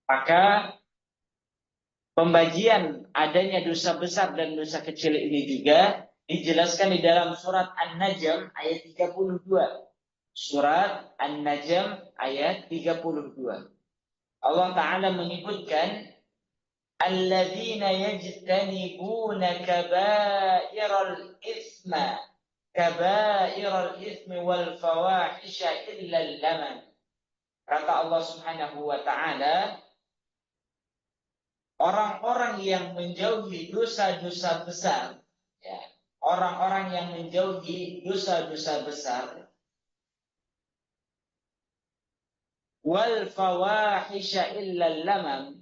Maka pembagian adanya dosa besar dan dosa kecil ini juga dijelaskan di dalam surat An-Najm ayat 32. Surat An-Najm ayat 32. Allah Ta'ala menyebutkan alladzina yajtanibuna kabairal ismi wal fawahisha illa al-lamam. Kata Allah Subhanahu wa Ta'ala, orang-orang yang menjauhi dosa-dosa besar, ya, orang-orang yang menjauhi dosa-dosa besar, wal fawahisha illa lamam,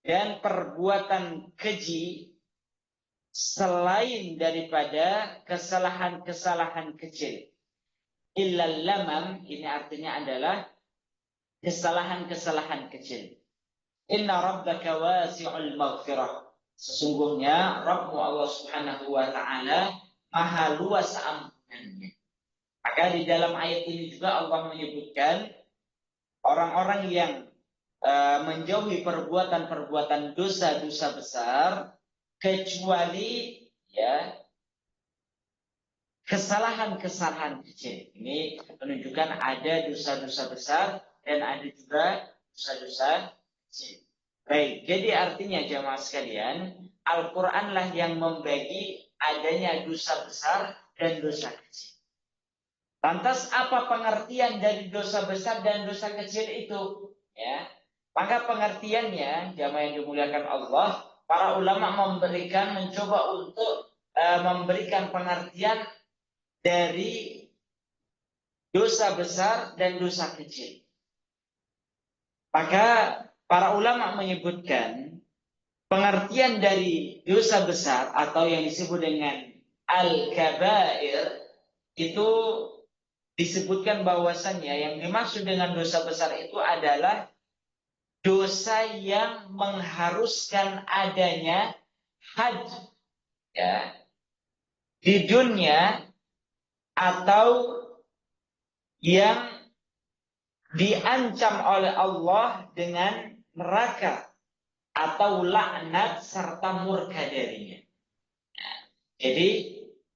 dan perbuatan keji selain daripada kesalahan-kesalahan kecil. Illa lamam ini artinya adalah kesalahan-kesalahan kecil. Inna rabbaka wasi'ul maghfirah. Sesungguhnya Rabbmu Allah Subhanahu wa Ta'ala maha luas ampunannya. Maka di dalam ayat ini juga Allah menyebutkan orang-orang yang menjauhi perbuatan-perbuatan dosa-dosa besar, kecuali ya kesalahan-kesalahan kecil. Ini menunjukkan ada dosa-dosa besar dan ada juga dosa-dosa kecil. Baik, jadi artinya jamaah sekalian, Al-Qur'anlah yang membagi adanya dosa besar dan dosa kecil. Lantas apa pengertian dari dosa besar dan dosa kecil itu? Ya, maka pengertiannya, jamaah yang dimuliakan Allah, para ulama mencoba untuk memberikan pengertian dari dosa besar dan dosa kecil. Maka para ulama menyebutkan pengertian dari dosa besar atau yang disebut dengan al-kabair itu disebutkan bahwasannya yang dimaksud dengan dosa besar itu adalah dosa yang mengharuskan adanya had, ya, di dunia atau yang diancam oleh Allah dengan neraka atau laknat serta murka darinya. Jadi,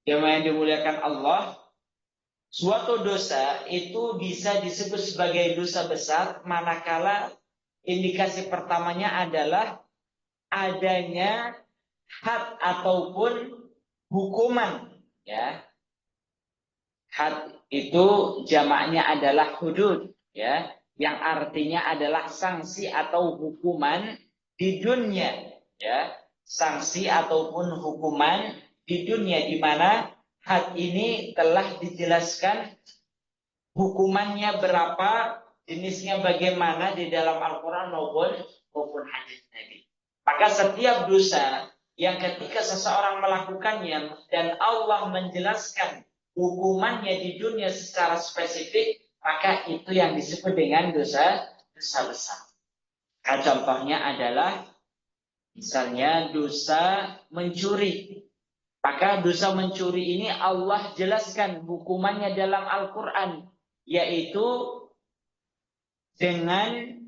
jemaah yang dimuliakan Allah, suatu dosa itu bisa disebut sebagai dosa besar manakala indikasi pertamanya adalah adanya had ataupun hukuman, ya. Had itu jamaknya adalah hudud, ya, yang artinya adalah sanksi atau hukuman di dunia, ya, sanksi ataupun hukuman di dunia, di mana had ini telah dijelaskan hukumannya berapa, jenisnya bagaimana di dalam Al-Quran maupun hadis Nabi. Maka setiap dosa yang ketika seseorang melakukannya dan Allah menjelaskan hukumannya di dunia secara spesifik, maka itu yang disebut dengan dosa besar. Nah, contohnya adalah misalnya dosa mencuri. Maka dosa mencuri ini Allah jelaskan hukumannya dalam Al-Quran, yaitu dengan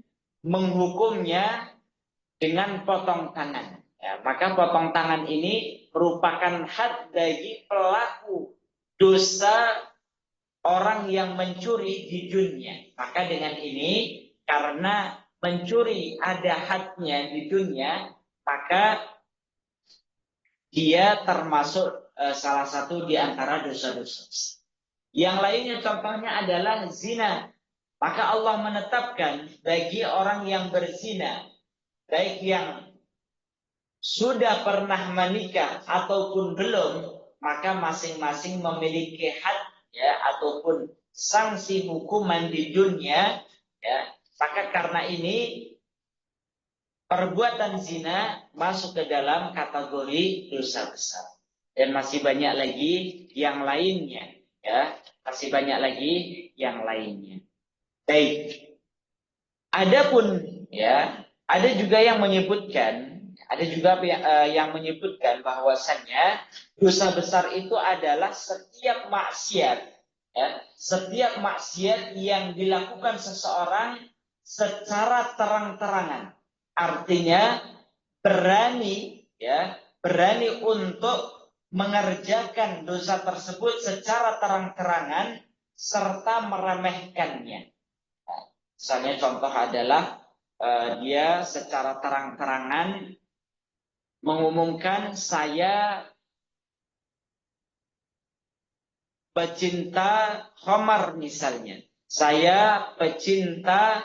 menghukumnya dengan potong tangan. Ya, maka potong tangan ini merupakan had bagi pelaku dosa orang yang mencuri di dunia. Maka dengan ini, karena mencuri ada hadnya di dunia, maka dia termasuk salah satu di antara dosa-dosa. Yang lainnya contohnya adalah zina. Maka Allah menetapkan bagi orang yang berzina, baik yang sudah pernah menikah ataupun belum, maka masing-masing memiliki had, ya, ataupun sanksi hukuman di dunia, ya. Maka karena ini perbuatan zina masuk ke dalam kategori dosa besar. Dan masih banyak lagi yang lainnya, ya, masih banyak lagi yang lainnya. Baik. Adapun, ya, ada juga yang menyebutkan bahwasannya dosa besar itu adalah setiap maksiat, ya, setiap maksiat yang dilakukan seseorang secara terang-terangan. Artinya berani untuk mengerjakan dosa tersebut secara terang-terangan serta meremehkannya. Misalnya contoh adalah dia secara terang-terangan mengumumkan, saya pecinta khamar misalnya, saya pecinta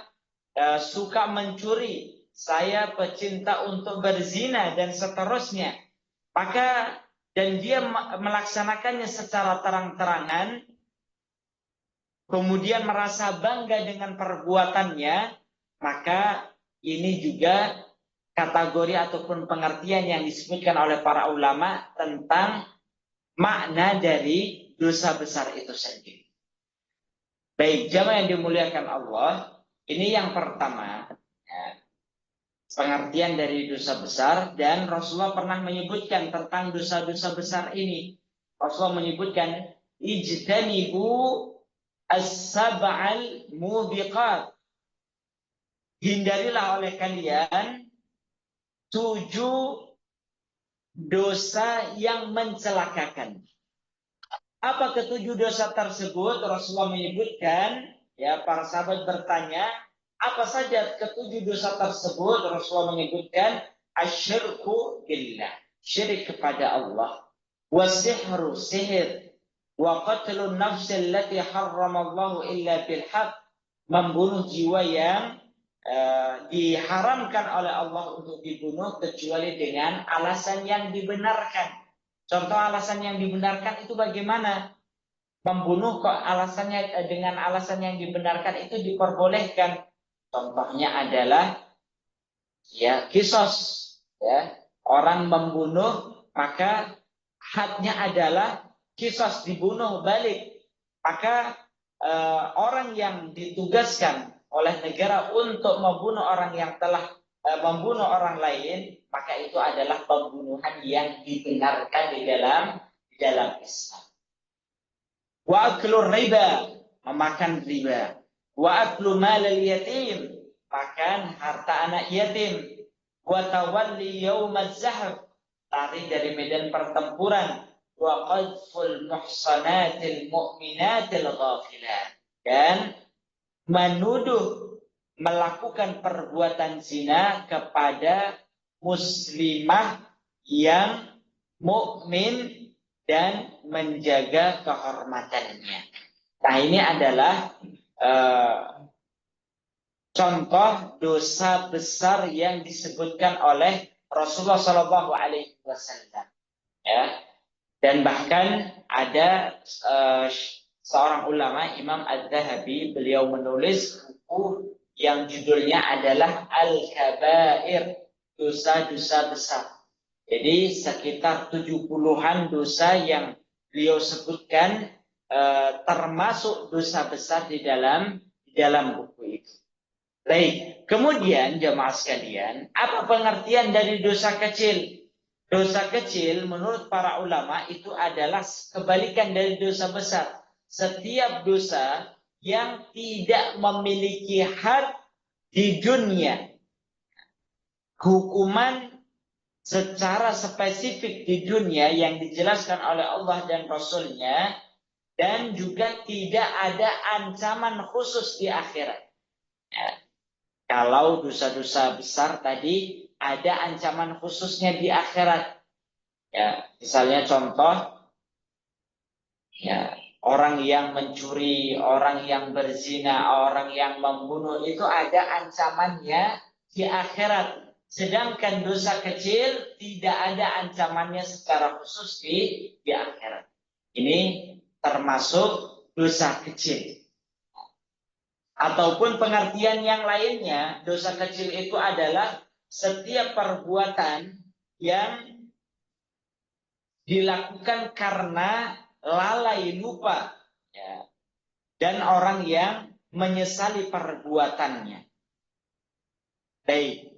suka mencuri, saya pecinta untuk berzina dan seterusnya. Maka dan dia melaksanakannya secara terang-terangan, kemudian merasa bangga dengan perbuatannya, maka ini juga kategori ataupun pengertian yang disebutkan oleh para ulama tentang makna dari dosa besar itu sendiri. Baik, jamaah yang dimuliakan Allah, ini yang pertama, pengertian dari dosa besar, dan Rasulullah pernah menyebutkan tentang dosa-dosa besar ini. Rasulullah menyebutkan, ijtanibu as-sab'al mubiqat. Hindarilah oleh kalian 7 dosa yang mencelakakan. Apa ketujuh dosa tersebut? Rasulullah menyebutkan, para sahabat bertanya, apa saja ketujuh dosa tersebut? Rasulullah menyebutkan, asyirku billah, syirik kepada Allah, wasihru, sihir, wa qatlun nafsi allati harramallahu illa bil haq, membunuh jiwa yang diharamkan oleh Allah untuk dibunuh kecuali dengan alasan yang dibenarkan. Contoh alasan yang dibenarkan itu bagaimana? Membunuh kok alasannya dengan alasan yang dibenarkan itu diperbolehkan. Contohnya adalah kisos, orang membunuh maka hadnya adalah kisos, dibunuh balik. Maka orang yang ditugaskan oleh negara untuk membunuh orang yang telah membunuh orang lain, maka itu adalah pembunuhan yang dibenarkan di dalam Islam. Wa aklur riba, memakan riba. Wa aklu malal yatim, makan harta anak yatim. Wa tawalli yaumaz zahab, lari dari medan pertempuran. Wa qadful muhsanatil mu'minatil ghafilat, dan menuduh melakukan perbuatan zina kepada muslimah yang mukmin dan menjaga kehormatannya. Nah, ini adalah contoh dosa besar yang disebutkan oleh Rasulullah SAW. Dan bahkan ada seorang ulama, Imam Az-Zahabi, beliau menulis buku yang judulnya adalah Al-Kabair, dosa-dosa besar. Jadi sekitar 70-an dosa yang beliau sebutkan termasuk dosa besar di dalam buku itu. Baik, kemudian jemaah sekalian, apa pengertian dari dosa kecil? Dosa kecil menurut para ulama itu adalah kebalikan dari dosa besar. Setiap dosa yang tidak memiliki had di dunia, hukuman secara spesifik di dunia yang dijelaskan oleh Allah dan Rasul-Nya, dan juga tidak ada ancaman khusus di akhirat. Kalau dosa-dosa besar tadi ada ancaman khususnya di akhirat. Misalnya contoh, orang yang mencuri, orang yang berzina, orang yang membunuh, itu ada ancamannya di akhirat. Sedangkan dosa kecil tidak ada ancamannya secara khusus di akhirat. Ini termasuk dosa kecil. Ataupun pengertian yang lainnya, dosa kecil itu adalah setiap perbuatan yang dilakukan karena lalai, lupa, dan orang yang menyesali perbuatannya. Baik,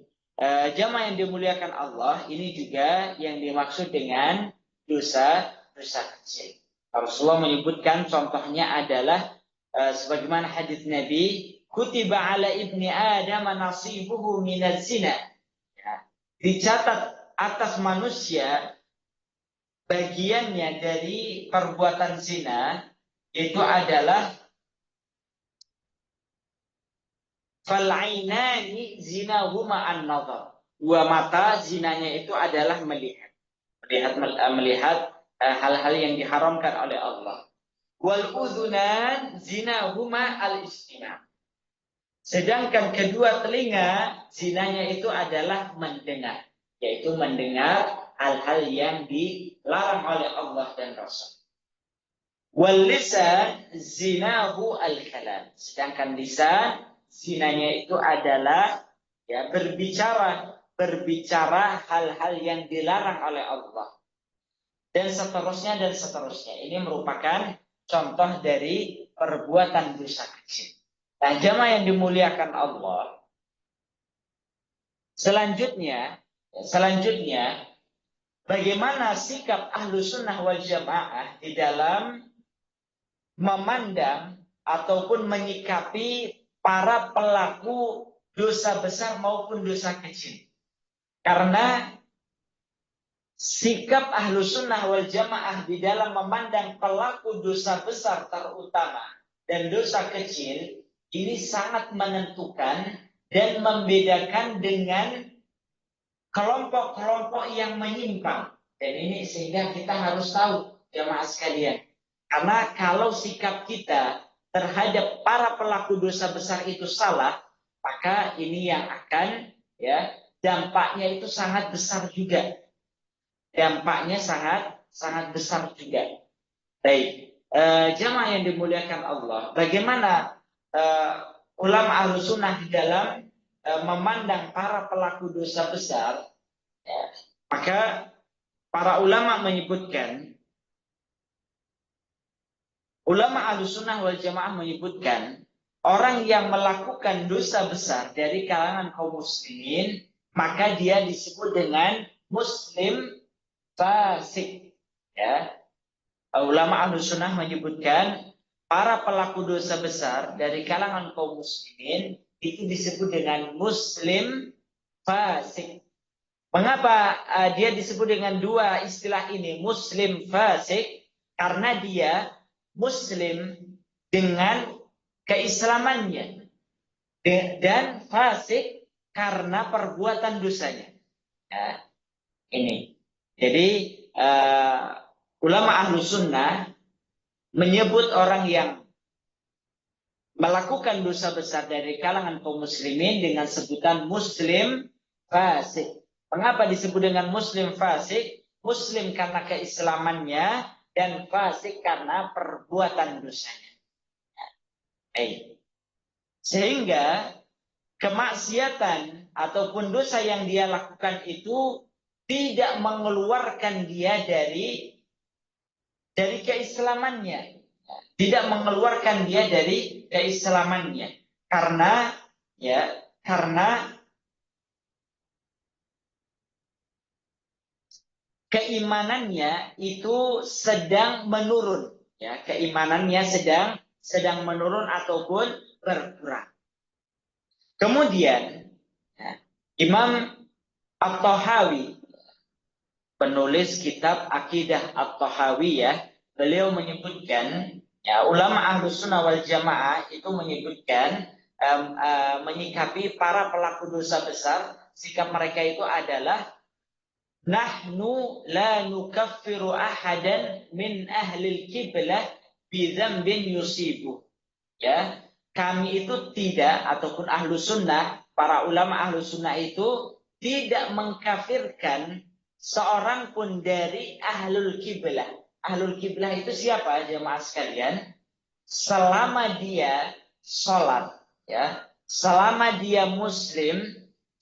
jamaah yang dimuliakan Allah, ini juga yang dimaksud dengan dosa kecil. Rasulullah menyebutkan contohnya adalah sebagaimana hadis Nabi, kutiba ala ibni Adam nasibuhu minaz zina. dicatat atas manusia bagiannya dari perbuatan zina itu adalah fal'ainani zinahuma an-nazar. Dua mata zinanya itu adalah melihat hal-hal yang diharamkan oleh Allah. Wal udhunan zinahuma al-istima'. Sedangkan kedua telinga zinanya itu adalah mendengar, yaitu mendengar hal-hal yang dilarang oleh Allah dan Rasul. Wal lisan zinahu al-kalam. Sedangkan lisan zinanya itu adalah ya berbicara hal-hal yang dilarang oleh Allah. Dan seterusnya dan seterusnya. Ini merupakan contoh dari perbuatan dosa kecil. Nah, jamaah yang dimuliakan Allah. Selanjutnya, bagaimana sikap ahlu sunnah wal jamaah di dalam memandang ataupun menyikapi para pelaku dosa besar maupun dosa kecil. Karena sikap ahlu sunnah wal jamaah di dalam memandang pelaku dosa besar terutama dan dosa kecil ini sangat menentukan dan membedakan dengan kelompok-kelompok yang menyimpang. Dan ini sehingga kita harus tahu jamaah sekalian. Karena kalau sikap kita terhadap para pelaku dosa besar itu salah, maka ini yang akan ya dampaknya itu sangat besar juga. Dampaknya sangat besar juga. Baik, jamaah yang dimuliakan Allah, bagaimana ulama ahlu sunnah di dalam memandang para pelaku dosa besar, ya, maka para ulama menyebutkan, ulama ahlu sunnah wal jamaah menyebutkan, orang yang melakukan dosa besar dari kalangan kaum muslimin, maka dia disebut dengan muslim fasik. Ya, ulama ahlu sunnah menyebutkan para pelaku dosa besar dari kalangan kaum muslimin itu disebut dengan muslim fasik. Mengapa dia disebut dengan dua istilah ini, muslim fasik? Karena dia muslim dengan keislamannya dan fasik karena perbuatan dosanya. Nah, ini. Jadi ulama ahlu sunnah menyebut orang yang melakukan dosa besar dari kalangan kaum muslimin dengan sebutan muslim fasik. Mengapa disebut dengan muslim fasik? Muslim karena keislamannya dan fasik karena perbuatan dosanya. Sehingga kemaksiatan ataupun dosa yang dia lakukan itu tidak mengeluarkan dia dari keislamannya. Tidak mengeluarkan dia dari keislamannya. Karena keimanannya itu sedang menurun. Ya, keimanannya sedang menurun ataupun berkurang. Kemudian Imam At-Tahawi, penulis kitab Aqidah At-Tahawiyah, beliau menyebutkan, ya, ulama Ahlus Sunnah wal Jamaah itu menyebutkan menyikapi para pelaku dosa besar, sikap mereka itu adalah nahnu la nukaffiru ahadan min ahlil kiblah bi dzambin yusibu. Ya, kami itu tidak, ataupun ahlu sunnah, para ulama ahlu sunnah itu tidak mengkafirkan seorang pun dari ahlul kiblah. Ahlul kiblah itu siapa jemaah sekalian? Selama dia sholat, ya, selama dia muslim,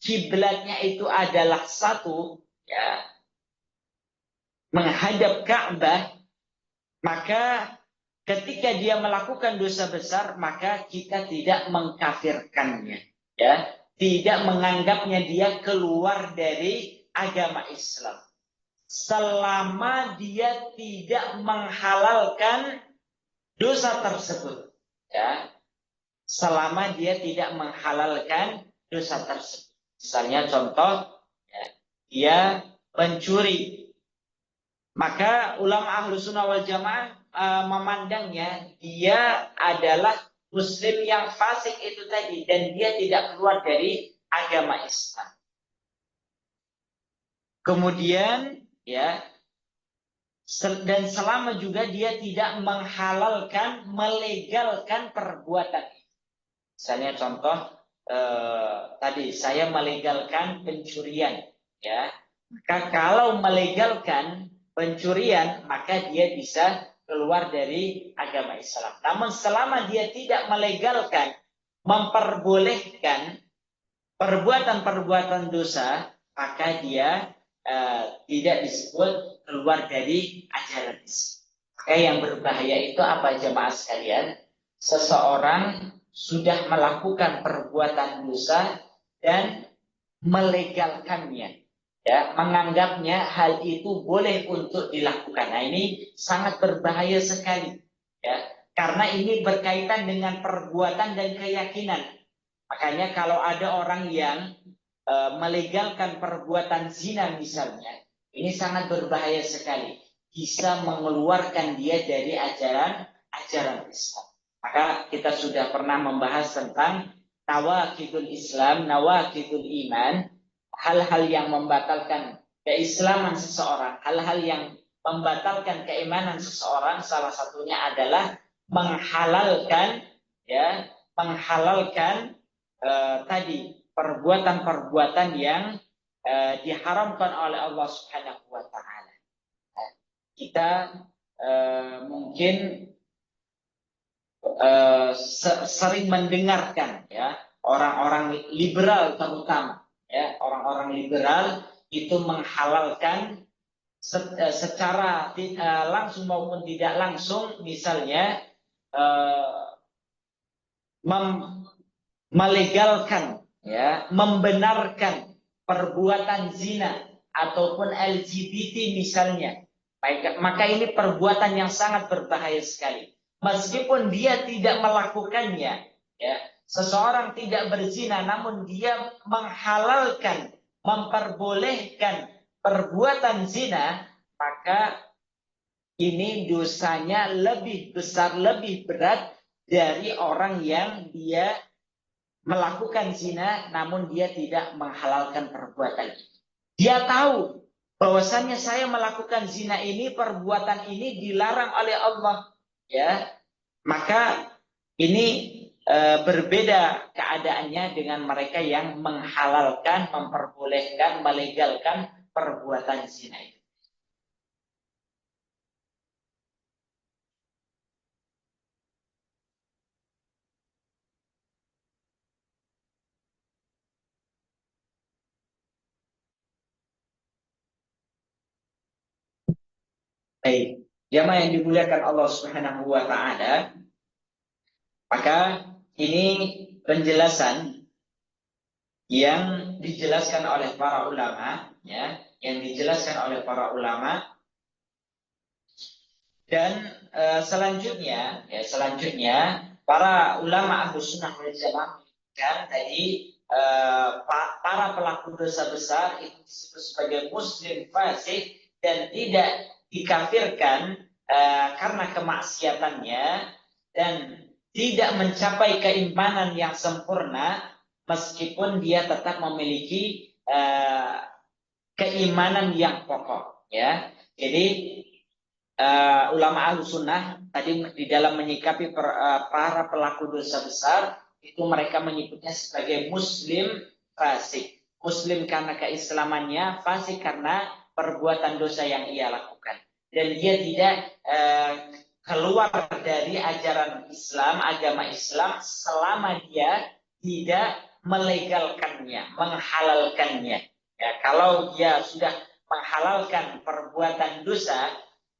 kiblatnya itu adalah satu, ya, menghadap Ka'bah, maka ketika dia melakukan dosa besar, maka kita tidak mengkafirkannya, ya, tidak menganggapnya dia keluar dari agama Islam, selama dia tidak menghalalkan dosa tersebut, ya, selama dia tidak menghalalkan dosa tersebut. Misalnya contoh, ya, dia mencuri. Maka ulama Ahlus Sunnah wal Jamaah memandangnya dia adalah muslim yang fasik itu tadi, dan dia tidak keluar dari agama Islam. Kemudian ya, dan selama juga dia tidak menghalalkan, melegalkan perbuatan itu. Misalnya contoh tadi saya melegalkan pencurian, ya. Maka kalau melegalkan pencurian, maka dia bisa keluar dari agama Islam. Namun selama dia tidak melegalkan, memperbolehkan perbuatan-perbuatan dosa, maka dia tidak disebut keluar dari ajaran Islam. Maka yang berbahaya itu apa jemaah sekalian? Seseorang sudah melakukan perbuatan dosa dan melegalkannya, ya, menganggapnya hal itu boleh untuk dilakukan. Nah, ini sangat berbahaya sekali, ya, karena ini berkaitan dengan perbuatan dan keyakinan. Makanya kalau ada orang yang melegalkan perbuatan zina misalnya, ini sangat berbahaya sekali, bisa mengeluarkan dia dari ajaran Islam. Maka kita sudah pernah membahas tentang nawaqidul Islam, nawaqidul iman, hal-hal yang membatalkan keislaman seseorang, hal-hal yang membatalkan keimanan seseorang. Salah satunya adalah menghalalkan, ya, menghalalkan tadi perbuatan-perbuatan yang diharamkan oleh Allah Subhanahu wa taala. Kita mungkin sering mendengarkan, ya, orang-orang liberal terutama, ya, orang-orang liberal itu menghalalkan secara langsung maupun tidak langsung, misalnya melegalkan, ya, membenarkan perbuatan zina ataupun LGBT misalnya. Maka ini perbuatan yang sangat berbahaya sekali. Meskipun dia tidak melakukannya, ya, seseorang tidak berzina, namun dia menghalalkan, memperbolehkan perbuatan zina, maka ini dosanya lebih besar, lebih berat dari orang yang dia melakukan zina namun dia tidak menghalalkan perbuatan itu. Dia tahu bahwasannya saya melakukan zina ini, perbuatan ini dilarang oleh Allah, ya. Maka ini berbeda keadaannya dengan mereka yang menghalalkan, memperbolehkan, melegalkan perbuatan zina itu. Baik, jamaah yang dimuliakan Allah Subhanahu wa taala, maka ini penjelasan yang dijelaskan oleh para ulama, ya, yang dijelaskan oleh para ulama. Dan selanjutnya, ya, selanjutnya para ulama Ahlus Sunnah wal Jamaah dan tadi para pelaku dosa besar itu disebut sebagai muslim fasik dan tidak dikafirkan karena kemaksiatannya dan tidak mencapai keimanan yang sempurna meskipun dia tetap memiliki keimanan yang pokok, ya. Jadi ulama Ahlus Sunnah tadi di dalam menyikapi para pelaku dosa besar itu mereka menyebutnya sebagai muslim fasik. Muslim karena keislamannya, fasik karena perbuatan dosa yang ia lakukan. Dan dia tidak keluar dari ajaran Islam, agama Islam, selama dia tidak melegalkannya, menghalalkannya. Ya, kalau dia sudah menghalalkan perbuatan dosa,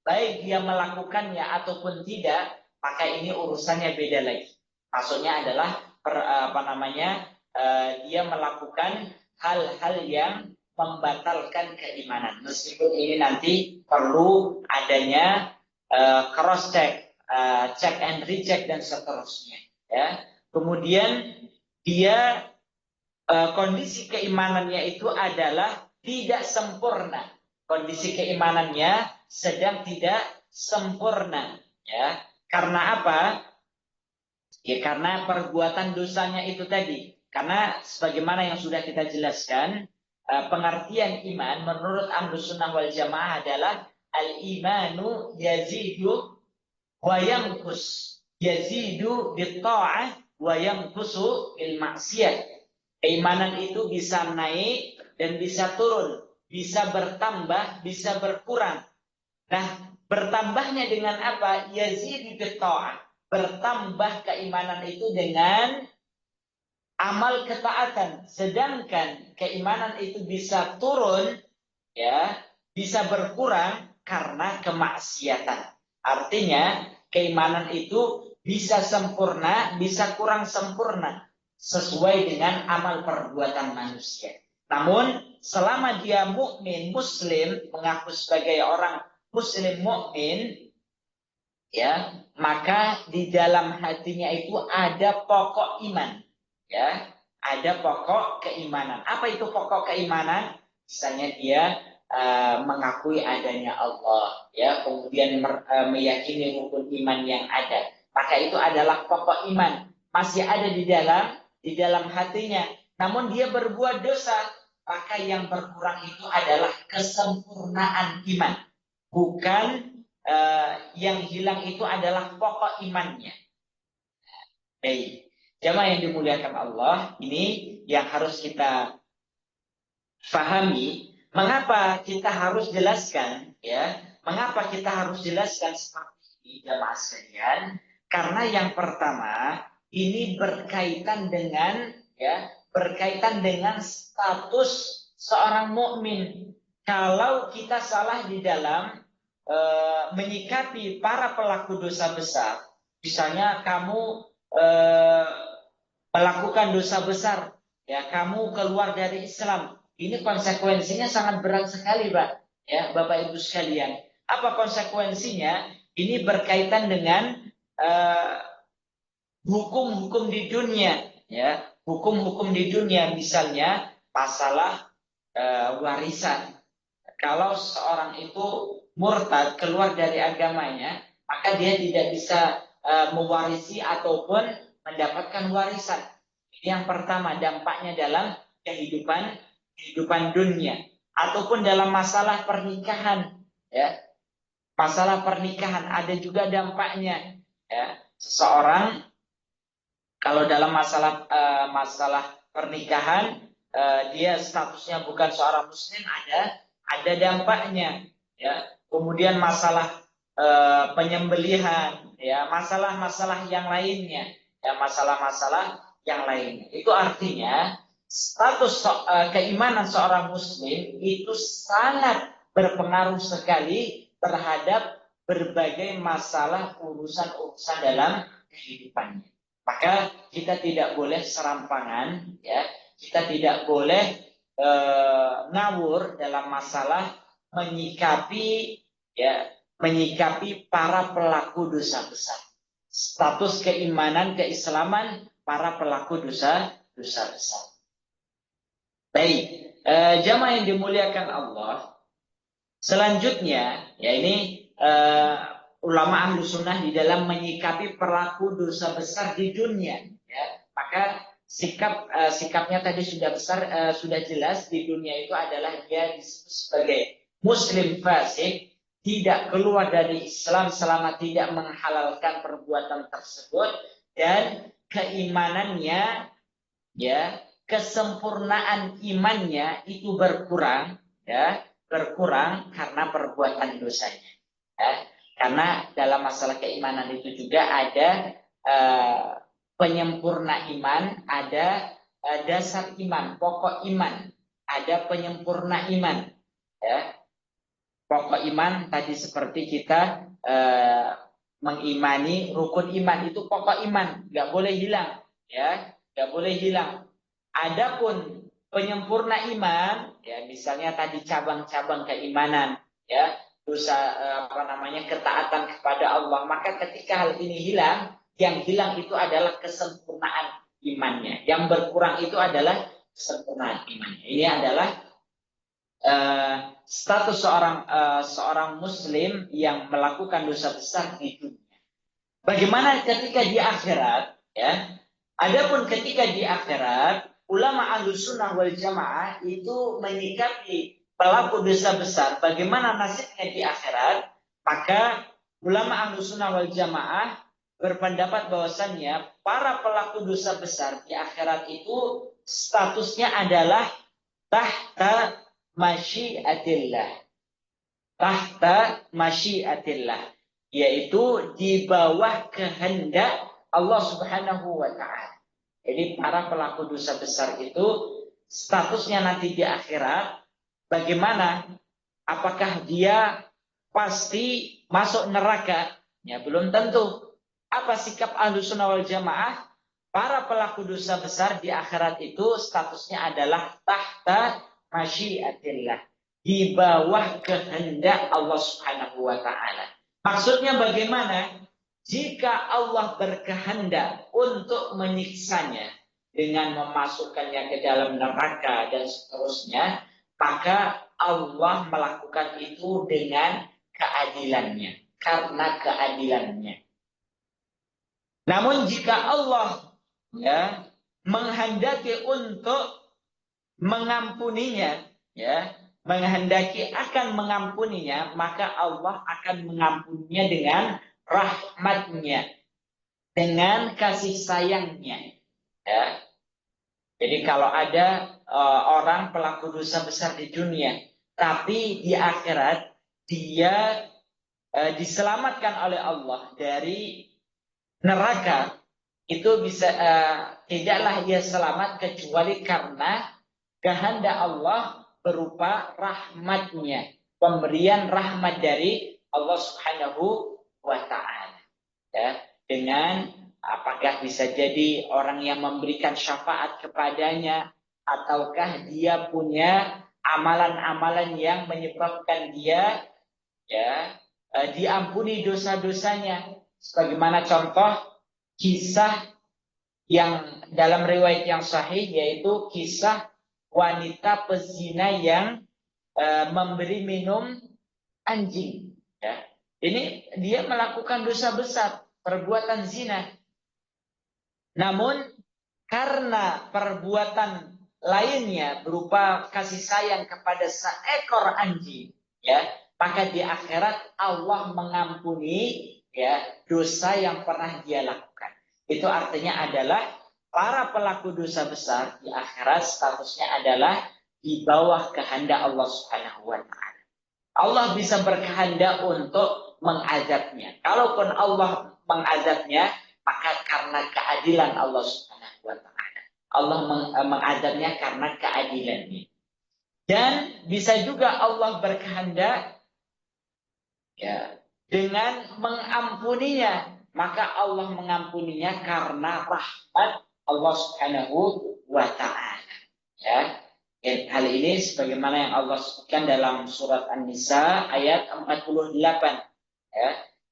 baik dia melakukannya ataupun tidak, maka ini urusannya beda lagi. Maksudnya adalah dia melakukan hal-hal yang membatalkan keimanan. Meskipun ini nanti perlu adanya cross check, check and recheck dan seterusnya. Ya. Kemudian dia kondisi keimanannya itu adalah tidak sempurna. Kondisi keimanannya sedang tidak sempurna. Ya, karena apa? Ya karena perbuatan dosanya itu tadi. Karena sebagaimana yang sudah kita jelaskan, pengertian iman menurut Ahlus Sunnah wal Jamaah adalah al-imanu yazidu wa yanqus. Yazidu bitta'ah wa yanqusu bil maksiyah. Keimanan itu bisa naik dan bisa turun, bisa bertambah, bisa berkurang. Nah, bertambahnya dengan apa? Yazidu bitta'ah. Bertambah keimanan itu dengan amal ketaatan. Sedangkan keimanan itu bisa turun, ya, bisa berkurang karena kemaksiatan. Artinya, keimanan itu bisa sempurna, bisa kurang sempurna sesuai dengan amal perbuatan manusia. Namun, selama dia mukmin, muslim, mengaku sebagai orang muslim mukmin, ya, maka di dalam hatinya itu ada pokok iman, ya, ada pokok keimanan. Apa itu pokok keimanan? Misalnya dia mengakui adanya Allah, ya, kemudian meyakini rukun iman yang ada, maka itu adalah pokok iman, masih ada di dalam hatinya. Namun dia berbuat dosa, maka yang berkurang itu adalah kesempurnaan iman, bukan yang hilang itu adalah pokok imannya. Baik, jamaah yang dimuliakan Allah, ini yang harus kita fahami. Mengapa kita harus jelaskan, ya? Mengapa kita harus jelaskan seperti ini, jamaah sekalian? Karena yang pertama, ini berkaitan dengan, ya, berkaitan dengan status seorang mukmin. Kalau kita salah di dalam menyikapi para pelaku dosa besar, misalnya kamu melakukan dosa besar, ya, kamu keluar dari Islam, ini konsekuensinya sangat berat sekali, Pak, ya, Bapak Ibu sekalian. Apa konsekuensinya? Ini berkaitan dengan hukum-hukum di dunia, ya, hukum-hukum di dunia, misalnya masalah warisan. Kalau seorang itu murtad, keluar dari agamanya, maka dia tidak bisa mewarisi ataupun mendapatkan warisan. Ini yang pertama, dampaknya dalam kehidupan dunia, ataupun dalam masalah pernikahan, ya. Masalah pernikahan ada juga dampaknya, ya. Seseorang kalau dalam masalah pernikahan, dia statusnya bukan seorang muslim, ada dampaknya, ya. Kemudian masalah penyembelihan, ya, masalah-masalah yang lainnya, ya, masalah-masalah yang lainnya. Itu artinya status keimanan seorang muslim itu sangat berpengaruh sekali terhadap berbagai masalah urusan-urusan dalam kehidupannya. Maka kita tidak boleh serampangan, ya, kita tidak boleh ngawur dalam masalah menyikapi, ya, menyikapi para pelaku dosa besar. Status keimanan, keislaman para pelaku dosa besar. Baik, jamaah yang dimuliakan Allah. Selanjutnya, ya, ini ulama ahlu sunnah di dalam menyikapi pelaku dosa besar di dunia, ya, maka sikapnya tadi sudah jelas. Di dunia itu adalah dia disebut sebagai muslim fasik, tidak keluar dari Islam selama tidak menghalalkan perbuatan tersebut, dan keimanannya, ya, kesempurnaan imannya itu berkurang, ya, berkurang karena perbuatan dosanya, ya. Karena dalam masalah keimanan itu juga ada penyempurna iman, ada dasar iman, pokok iman, ada penyempurna iman, ya. Pokok iman tadi seperti kita mengimani rukun iman, itu pokok iman, nggak boleh hilang, ya, nggak boleh hilang. Adapun penyempurna iman, ya, misalnya tadi cabang-cabang keimanan, ya, dosa ketaatan kepada Allah, maka ketika hal ini hilang, yang hilang itu adalah kesempurnaan imannya, yang berkurang itu adalah kesempurnaan imannya. Ini adalah status seorang muslim yang melakukan dosa besar di dunia. Bagaimana ketika di akhirat, ya? Adapun ketika di akhirat, ulama Ahlussunnah wal Jamaah itu menyikapi pelaku dosa besar bagaimana nasibnya di akhirat, maka ulama Ahlussunnah wal Jamaah berpendapat bahwasannya para pelaku dosa besar di akhirat itu statusnya adalah tahta masyiatillah. Tahta masyiatillah, yaitu di bawah kehendak Allah Subhanahu wa taala. Jadi para pelaku dosa besar itu statusnya nanti di akhirat bagaimana? Apakah dia pasti masuk neraka? Ya belum tentu. Apa sikap Ahlussunnah wal Jamaah? Para pelaku dosa besar di akhirat itu statusnya adalah tahta masyiatillah, di bawah kehendak Allah Subhanahu wa taala. Maksudnya bagaimana? Jika Allah berkehendak untuk menyiksanya dengan memasukkannya ke dalam neraka dan seterusnya, maka Allah melakukan itu dengan keadilannya, karena keadilannya. Namun jika Allah menghendaki untuk mengampuninya, menghendaki akan mengampuninya, maka Allah akan mengampuninya dengan rahmatnya, dengan kasih sayangnya. Ya. Jadi kalau ada orang pelaku dosa besar di dunia, tapi di akhirat dia diselamatkan oleh Allah dari neraka, itu bisa tidaklah ia selamat kecuali karena kehendak Allah berupa rahmatnya, pemberian rahmat dari Allah Subhanahu wa taala. Ya, dengan apakah bisa jadi orang yang memberikan syafaat kepadanya, ataukah dia punya amalan-amalan yang menyebabkan dia diampuni dosa-dosanya. Sebagaimana contoh kisah yang dalam riwayat yang sahih, yaitu kisah wanita pezina yang memberi minum anjing. Ya. Ini dia melakukan dosa besar, perbuatan zina. Namun karena perbuatan lainnya berupa kasih sayang kepada seekor anjing, maka di akhirat Allah mengampuni dosa yang pernah dia lakukan. Itu artinya adalah para pelaku dosa besar di akhirat statusnya adalah di bawah kehendak Allah Subhanahu wa taala. Allah bisa berkehendak untuk mengazabnya. Kalaupun Allah mengazabnya, maka karena keadilan Allah Subhanahu wa taala. Allah mengazabnya karena keadilannya. Dan bisa juga Allah berkehendak dengan mengampuninya, maka Allah mengampuninya karena rahmat Allah Subhanahu wa taala. Hal ini sebagaimana yang Allah sebutkan dalam surat An-Nisa ayat 48.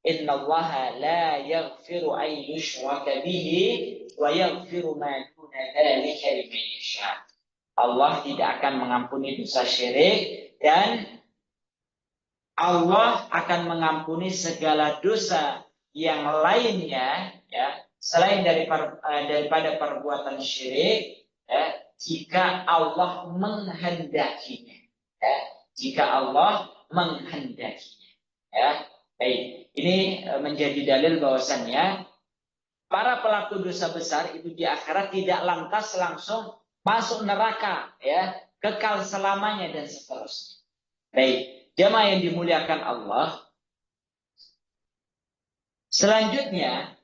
Innallaha la yaghfiru an yushraka bihi wa yaghfiru ma duna dzalika liman yasha. Allah tidak akan mengampuni dosa syirik, dan Allah akan mengampuni segala dosa yang lainnya, selain daripada perbuatan syirik, jika Allah menghendakinya. Jika Allah menghendakinya. Baik, ini menjadi dalil bahwasannya para pelaku dosa besar itu di akhirat tidak lantas langsung masuk neraka, kekal selamanya dan seterusnya. Baik, jamaah yang dimuliakan Allah. Selanjutnya,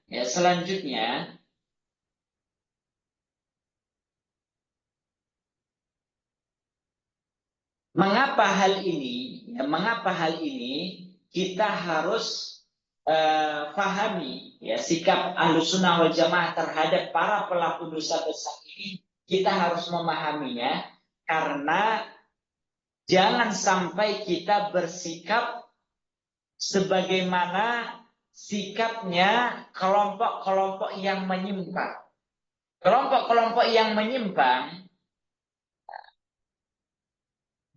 mengapa hal ini kita harus pahami, sikap Ahlussunnah wal Jamaah terhadap para pelaku dosa besar ini, kita harus memahaminya karena jangan sampai kita bersikap sebagaimana sikapnya kelompok-kelompok yang menyimpang. Kelompok-kelompok yang menyimpang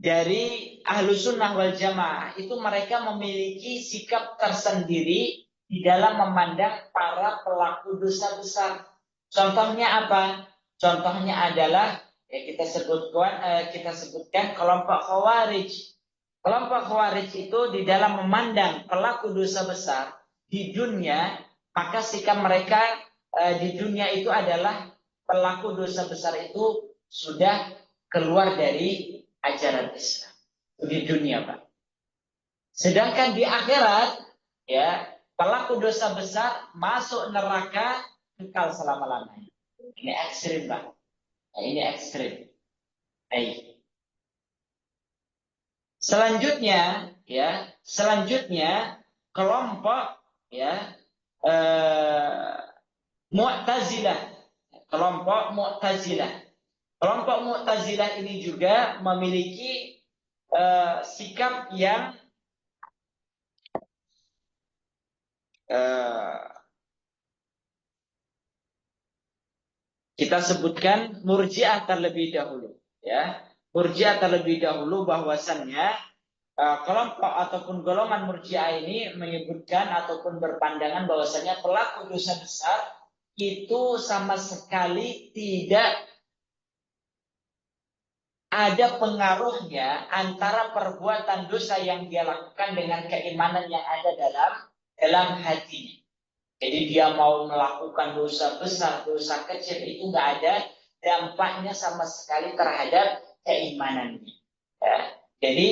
dari ahlu sunnah wal jamaah itu mereka memiliki sikap tersendiri di dalam memandang para pelaku dosa besar. Contohnya apa? Contohnya adalah ya kita sebutkan kelompok Khawarij. Kelompok Khawarij itu di dalam memandang pelaku dosa besar di dunia, maka sikap mereka di dunia itu adalah pelaku dosa besar itu sudah keluar dari ajaran Islam di dunia, Pak. Sedangkan di akhirat, ya, pelaku dosa besar masuk neraka kekal selama-lamanya. Ini ekstrim, Pak. Nah, ini ekstrim. Baik. Selanjutnya kelompok ya Mu'tazilah. Kelompok Mu'tazilah ini juga memiliki sikap yang kita sebutkan Murji'ah terlebih dahulu, ya. Murji'ah terlebih dahulu bahwasannya kelompok ataupun golongan Murji'ah ini menyebutkan ataupun berpandangan bahwasannya pelaku dosa besar itu sama sekali tidak ada pengaruhnya antara perbuatan dosa yang dia lakukan dengan keimanan yang ada dalam hatinya. Jadi dia mau melakukan dosa besar, dosa kecil itu nggak ada dampaknya sama sekali terhadap keimanannya. Ya. Jadi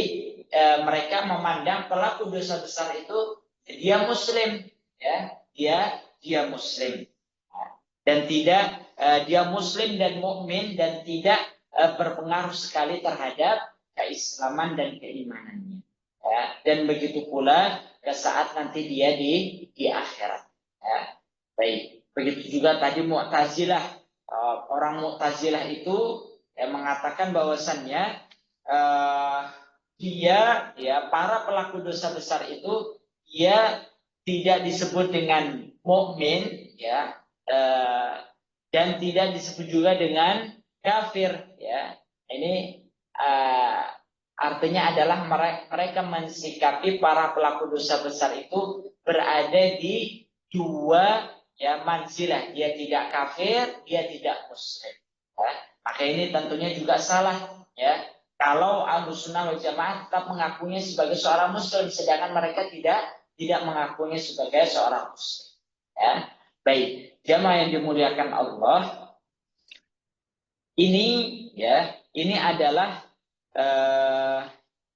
mereka memandang pelaku dosa besar itu dia Muslim, ya, dia Muslim, dan tidak dia Muslim dan mukmin dan tidak berpengaruh sekali terhadap keislaman dan keimanannya. Ya. Dan begitu pula saat nanti dia di akhirat. Ya, baik. Begitu juga tadi Mu'tazilah. Orang Mu'tazilah itu mengatakan bahwasannya dia ya para pelaku dosa besar itu dia tidak disebut dengan mukmin ya dan tidak disebut juga dengan kafir ya. Ini artinya adalah mereka mensikapi para pelaku dosa besar itu berada di dua ya manzilah, dia tidak kafir, dia tidak musyrik. Ya. Maka ini tentunya juga salah ya. Kalau Ahlussunnah wal Jamaah tetap mengakuinya sebagai seorang muslim, sedangkan mereka tidak mengakuinya sebagai seorang muslim. Ya. Baik, jamaah yang dimuliakan Allah, ini adalah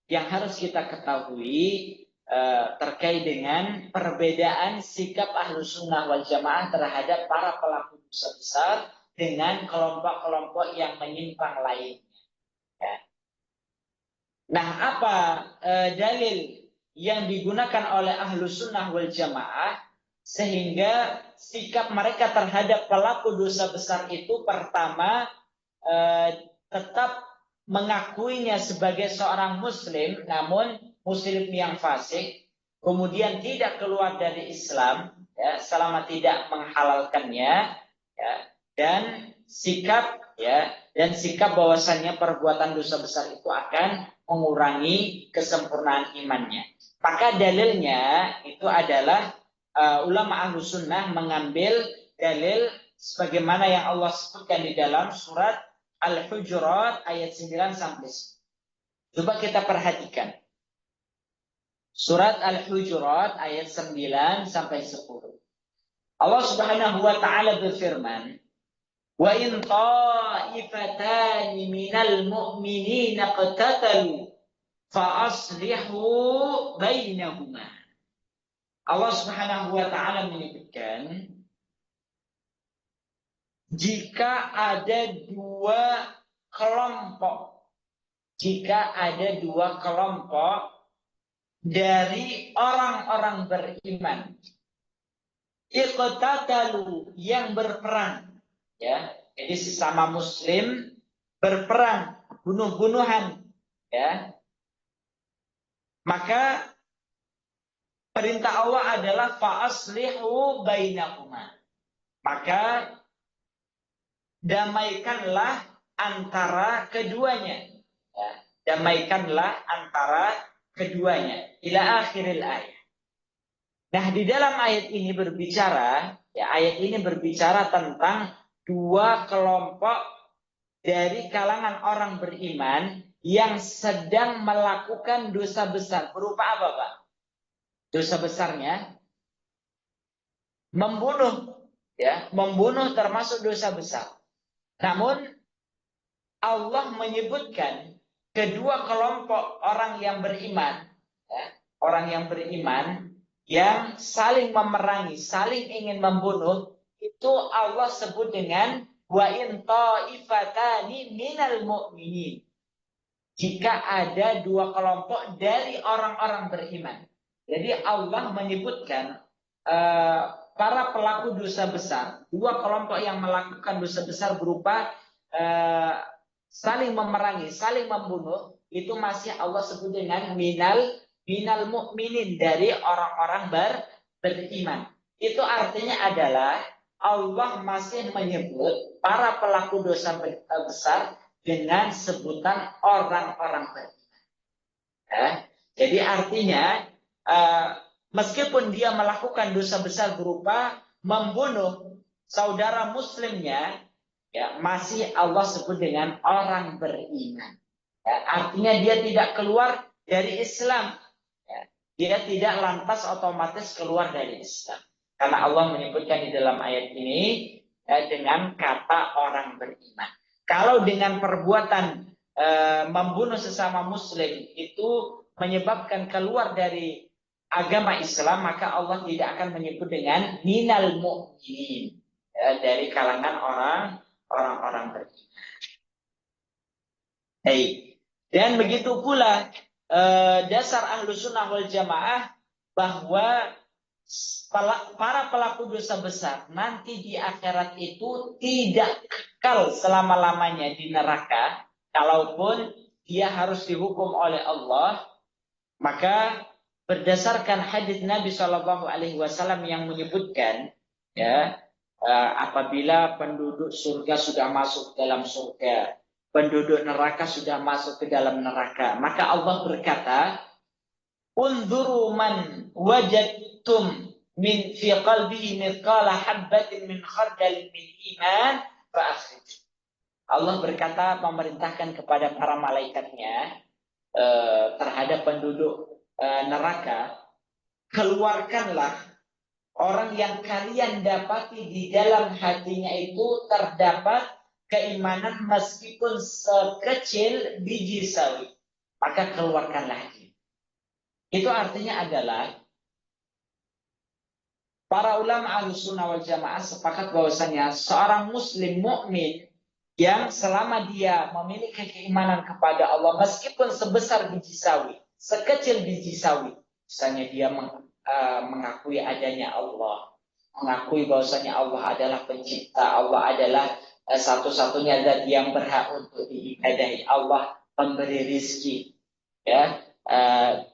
yang harus kita ketahui terkait dengan perbedaan sikap Ahlussunnah wal Jamaah terhadap para pelaku dosa besar dengan kelompok-kelompok yang menyimpang lainnya. Ya. Nah, apa dalil yang digunakan oleh Ahlussunnah wal Jamaah sehingga sikap mereka terhadap pelaku dosa besar itu pertama tetap mengakuinya sebagai seorang muslim, namun muslim yang fasik, kemudian tidak keluar dari Islam ya, selama tidak menghalalkannya ya, dan sikap bahwasannya perbuatan dosa besar itu akan mengurangi kesempurnaan imannya. Maka dalilnya itu adalah ulama Ahlussunnah mengambil dalil sebagaimana yang Allah sebutkan di dalam surat Al-Hujurat ayat 9 sampai 10. Coba kita perhatikan. Surat Al-Hujurat ayat 9 sampai 10. Allah Subhanahu wa taala berfirman, "Wa in ta'ifatani minal mu'minina qatatalu fa aslihu bainahuma." Allah Subhanahu wa taala menyebutkan jika ada dua kelompok dari orang-orang beriman iqtatalu yang berperang ya, jadi sesama muslim berperang bunuh-bunuhan ya, maka perintah Allah adalah fa aslihu bainahuma, maka damaikanlah antara keduanya. Ya. damaikanlah antara keduanya. Ila akhiril ayat. Nah, di dalam ayat ini berbicara, ya ayat ini berbicara tentang dua kelompok dari kalangan orang beriman yang sedang melakukan dosa besar. Berupa apa, Pak? Dosa besarnya membunuh, ya, membunuh termasuk dosa besar. Namun Allah menyebutkan kedua kelompok orang yang beriman, ya, orang yang beriman yang saling memerangi, saling ingin membunuh, itu Allah sebut dengan wa in ta'ifatani minal mu'minin. Jika ada dua kelompok dari orang-orang beriman. Jadi Allah menyebutkan para pelaku dosa besar, dua kelompok yang melakukan dosa besar berupa saling memerangi, saling membunuh, itu masih Allah sebut dengan minal mu'minin, dari orang-orang beriman. Itu artinya adalah Allah masih menyebut para pelaku dosa besar dengan sebutan orang-orang beriman. Ya. Jadi artinya meskipun dia melakukan dosa besar berupa membunuh saudara muslimnya, ya, masih Allah sebut dengan orang beriman. Ya, artinya dia tidak keluar dari Islam. Ya, dia tidak lantas otomatis keluar dari Islam. Karena Allah menyebutkan di dalam ayat ini dengan kata orang beriman. Kalau dengan perbuatan membunuh sesama muslim itu menyebabkan keluar dari agama Islam, maka Allah tidak akan menyebut dengan minal mu'minin, dari kalangan orang-orang beriman. Hey. Dan begitu pula dasar Ahlus Sunnah wal Jamaah bahwa para pelaku dosa besar nanti di akhirat itu tidak kekal selama-lamanya di neraka. Kalaupun dia harus dihukum oleh Allah, maka berdasarkan hadis Nabi Shallallahu Alaihi Wasallam yang menyebutkan, ya, apabila penduduk surga sudah masuk dalam surga, penduduk neraka sudah masuk ke dalam neraka, maka Allah berkata, unzuru man wajadtum min fi qalbihi mithqala habbatin min khardalin min iman fa akhrij. Allah berkata, memerintahkan kepada para malaikatnya terhadap penduduk neraka, keluarkanlah orang yang kalian dapati di dalam hatinya itu terdapat keimanan meskipun sekecil biji sawi, maka keluarkanlah dia. Itu artinya adalah para ulama Ahlus Sunnah wal Jamaah sepakat bahwasanya seorang muslim mukmin yang selama dia memiliki keimanan kepada Allah meskipun sebesar biji sawi, sekecil biji sawi, misalnya dia mengakui adanya Allah, mengakui bahwasanya Allah adalah pencipta, Allah adalah satu-satunya zat yang berhak untuk diibadahi, Allah pemberi rizki, ya,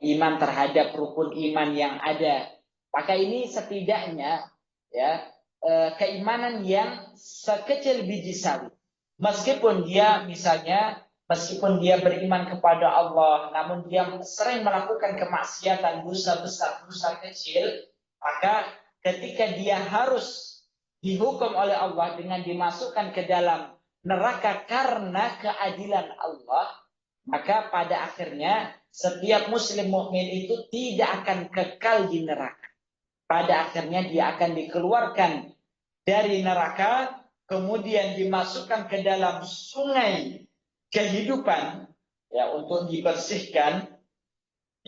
iman terhadap rukun iman yang ada, maka ini setidaknya, ya, keimanan yang sekecil biji sawi. Meskipun dia misalnya, meskipun dia beriman kepada Allah, namun dia sering melakukan kemaksiatan, dosa besar, dosa kecil, maka ketika dia harus dihukum oleh Allah dengan dimasukkan ke dalam neraka karena keadilan Allah, maka pada akhirnya setiap muslim mukmin itu tidak akan kekal di neraka. Pada akhirnya dia akan dikeluarkan dari neraka, kemudian dimasukkan ke dalam sungai kehidupan, ya, untuk dibersihkan,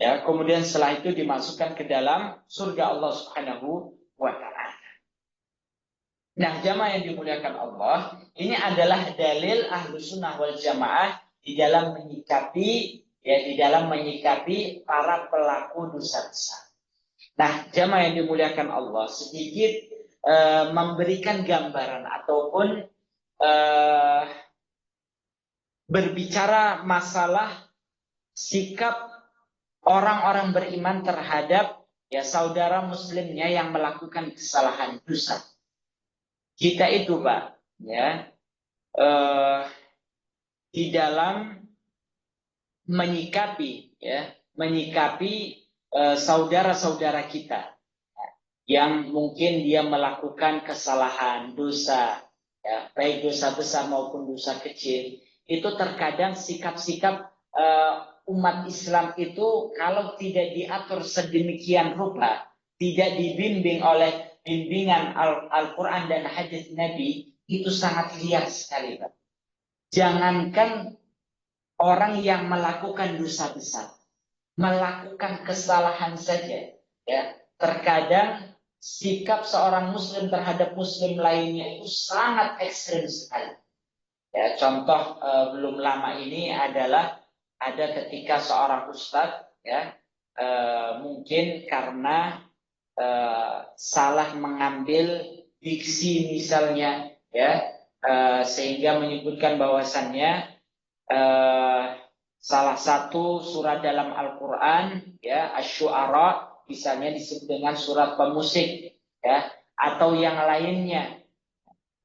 ya, kemudian setelah itu dimasukkan ke dalam surga Allah Subhanahu wa taala. Nah, jamaah yang dimuliakan Allah, ini adalah dalil Ahlus Sunnah wal Jamaah di dalam menyikapi, ya, di dalam menyikapi para pelaku dosa besar. Nah, jamaah yang dimuliakan Allah, sedikit memberikan gambaran ataupun berbicara masalah sikap orang-orang beriman terhadap, ya, saudara muslimnya yang melakukan kesalahan dosa. Kita itu, Pak, ya, di dalam menyikapi saudara-saudara kita yang mungkin dia melakukan kesalahan, dosa, ya, baik dosa besar maupun dosa kecil, itu terkadang sikap-sikap umat Islam itu kalau tidak diatur sedemikian rupa, tidak dibimbing oleh bimbingan Al-Quran dan hadis Nabi, itu sangat liar sekali, Pak. Jangankan orang yang melakukan dosa besar, melakukan kesalahan saja, ya, terkadang sikap seorang muslim terhadap muslim lainnya itu sangat ekstrim sekali. Ya, contoh belum lama ini adalah ada ketika seorang ustadz, ya, mungkin karena salah mengambil diksi misalnya, ya, sehingga menyebutkan bahwasannya salah satu surat dalam Al-Quran, ya, Asy-Syu'ara, misalnya disebut dengan surat pemusik, ya, atau yang lainnya.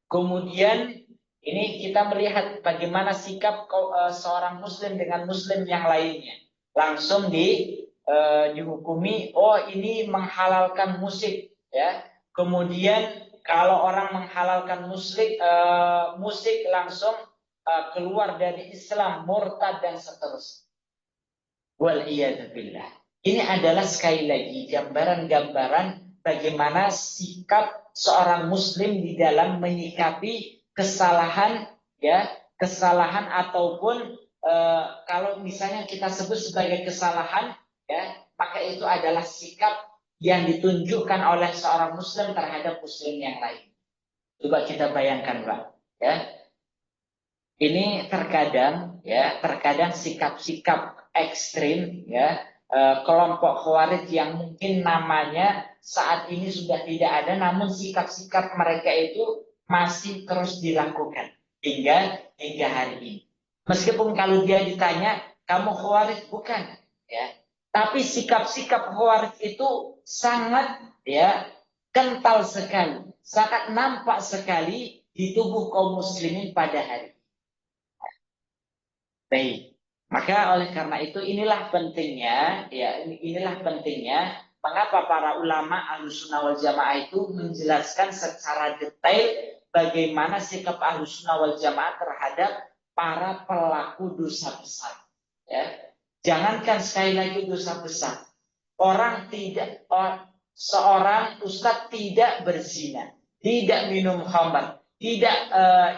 Kemudian ini kita melihat bagaimana sikap seorang muslim dengan muslim yang lainnya. Langsung dihukumi, oh ini menghalalkan musik, ya. Kemudian kalau orang menghalalkan musik langsung keluar dari Islam, murtad dan seterusnya. Wal'iyadzubillah. Ini adalah sekali lagi gambaran-gambaran bagaimana sikap seorang muslim di dalam menyikapi kesalahan, ya, kesalahan ataupun kalau misalnya kita sebut sebagai kesalahan, ya, maka itu adalah sikap yang ditunjukkan oleh seorang muslim terhadap muslim yang lain. Coba kita bayangkan, Pak, ya. Ini terkadang sikap-sikap ekstrim, ya, kelompok Khawarij yang mungkin namanya saat ini sudah tidak ada, namun sikap-sikap mereka itu masih terus dilakukan hingga hari ini. Meskipun kalau dia ditanya, kamu Khawarij? Bukan, ya. Tapi sikap-sikap Khawarij itu sangat, ya, kental sekali, sangat nampak sekali di tubuh kaum muslimin pada hari ini. Baik, maka oleh karena itu inilah pentingnya, ya, inilah pentingnya mengapa para ulama Ahlussunnah wal Jamaah itu menjelaskan secara detail bagaimana sikap Ahlussunnah wal Jamaah terhadap para pelaku dosa besar. Ya, jangankan sekali lagi dosa besar, seorang ustadz tidak berzina, tidak minum khamar, tidak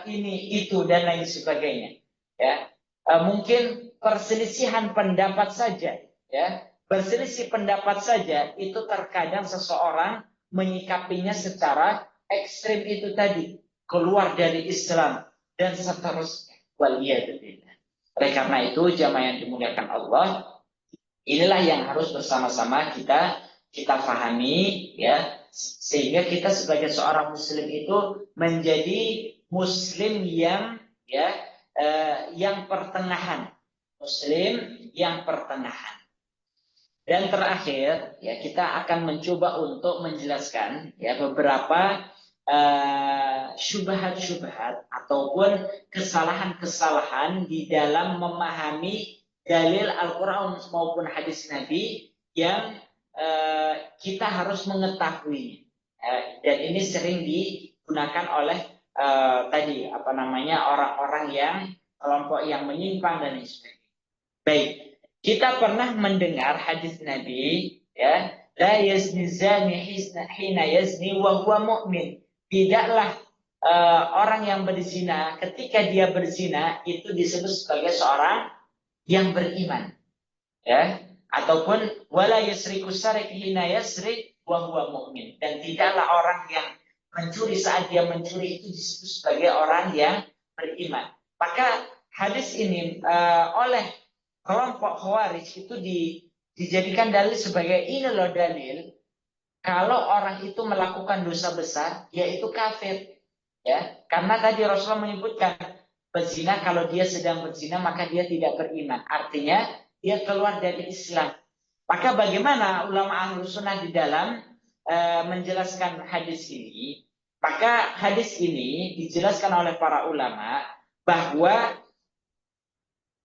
ini itu dan lain sebagainya, ya. Mungkin perselisihan pendapat saja, ya, berselisih pendapat saja itu terkadang seseorang menyikapinya secara ekstrim itu tadi, keluar dari Islam dan seterusnya. Waliyadzubillah. Oleh karena itu jamaah yang dimuliakan Allah, inilah yang harus bersama-sama kita pahami, ya, sehingga kita sebagai seorang muslim itu menjadi muslim yang, ya, yang pertengahan, muslim yang pertengahan. Dan terakhir, ya, kita akan mencoba untuk menjelaskan, ya, beberapa syubhat-syubhat ataupun kesalahan-kesalahan di dalam memahami dalil Al-Quran maupun hadis Nabi yang kita harus mengetahui. Dan ini sering digunakan oleh tadi orang-orang yang kelompok yang menyimpang dan sebagainya. Baik, kita pernah mendengar hadis Nabi, ya, la yazni zani hina yazni wa huwa mu'min. Tidaklah orang yang berzina ketika dia berzina itu disebut sebagai seorang yang beriman, ya, ataupun wala yasriku sarik hina yasrik wa huwa mu'min, dan tidaklah orang yang mencuri saat dia mencuri itu disebut sebagai orang yang beriman. Maka hadis ini oleh kelompok Khawarij itu dijadikan dalil sebagai ini loh dalil kalau orang itu melakukan dosa besar yaitu kafir, ya, karena tadi Rasulullah menyebutkan berzina, kalau dia sedang berzina maka dia tidak beriman, artinya dia keluar dari Islam. Maka bagaimana ulama Ahlussunnah di dalam menjelaskan hadis ini? Maka hadis ini dijelaskan oleh para ulama bahwa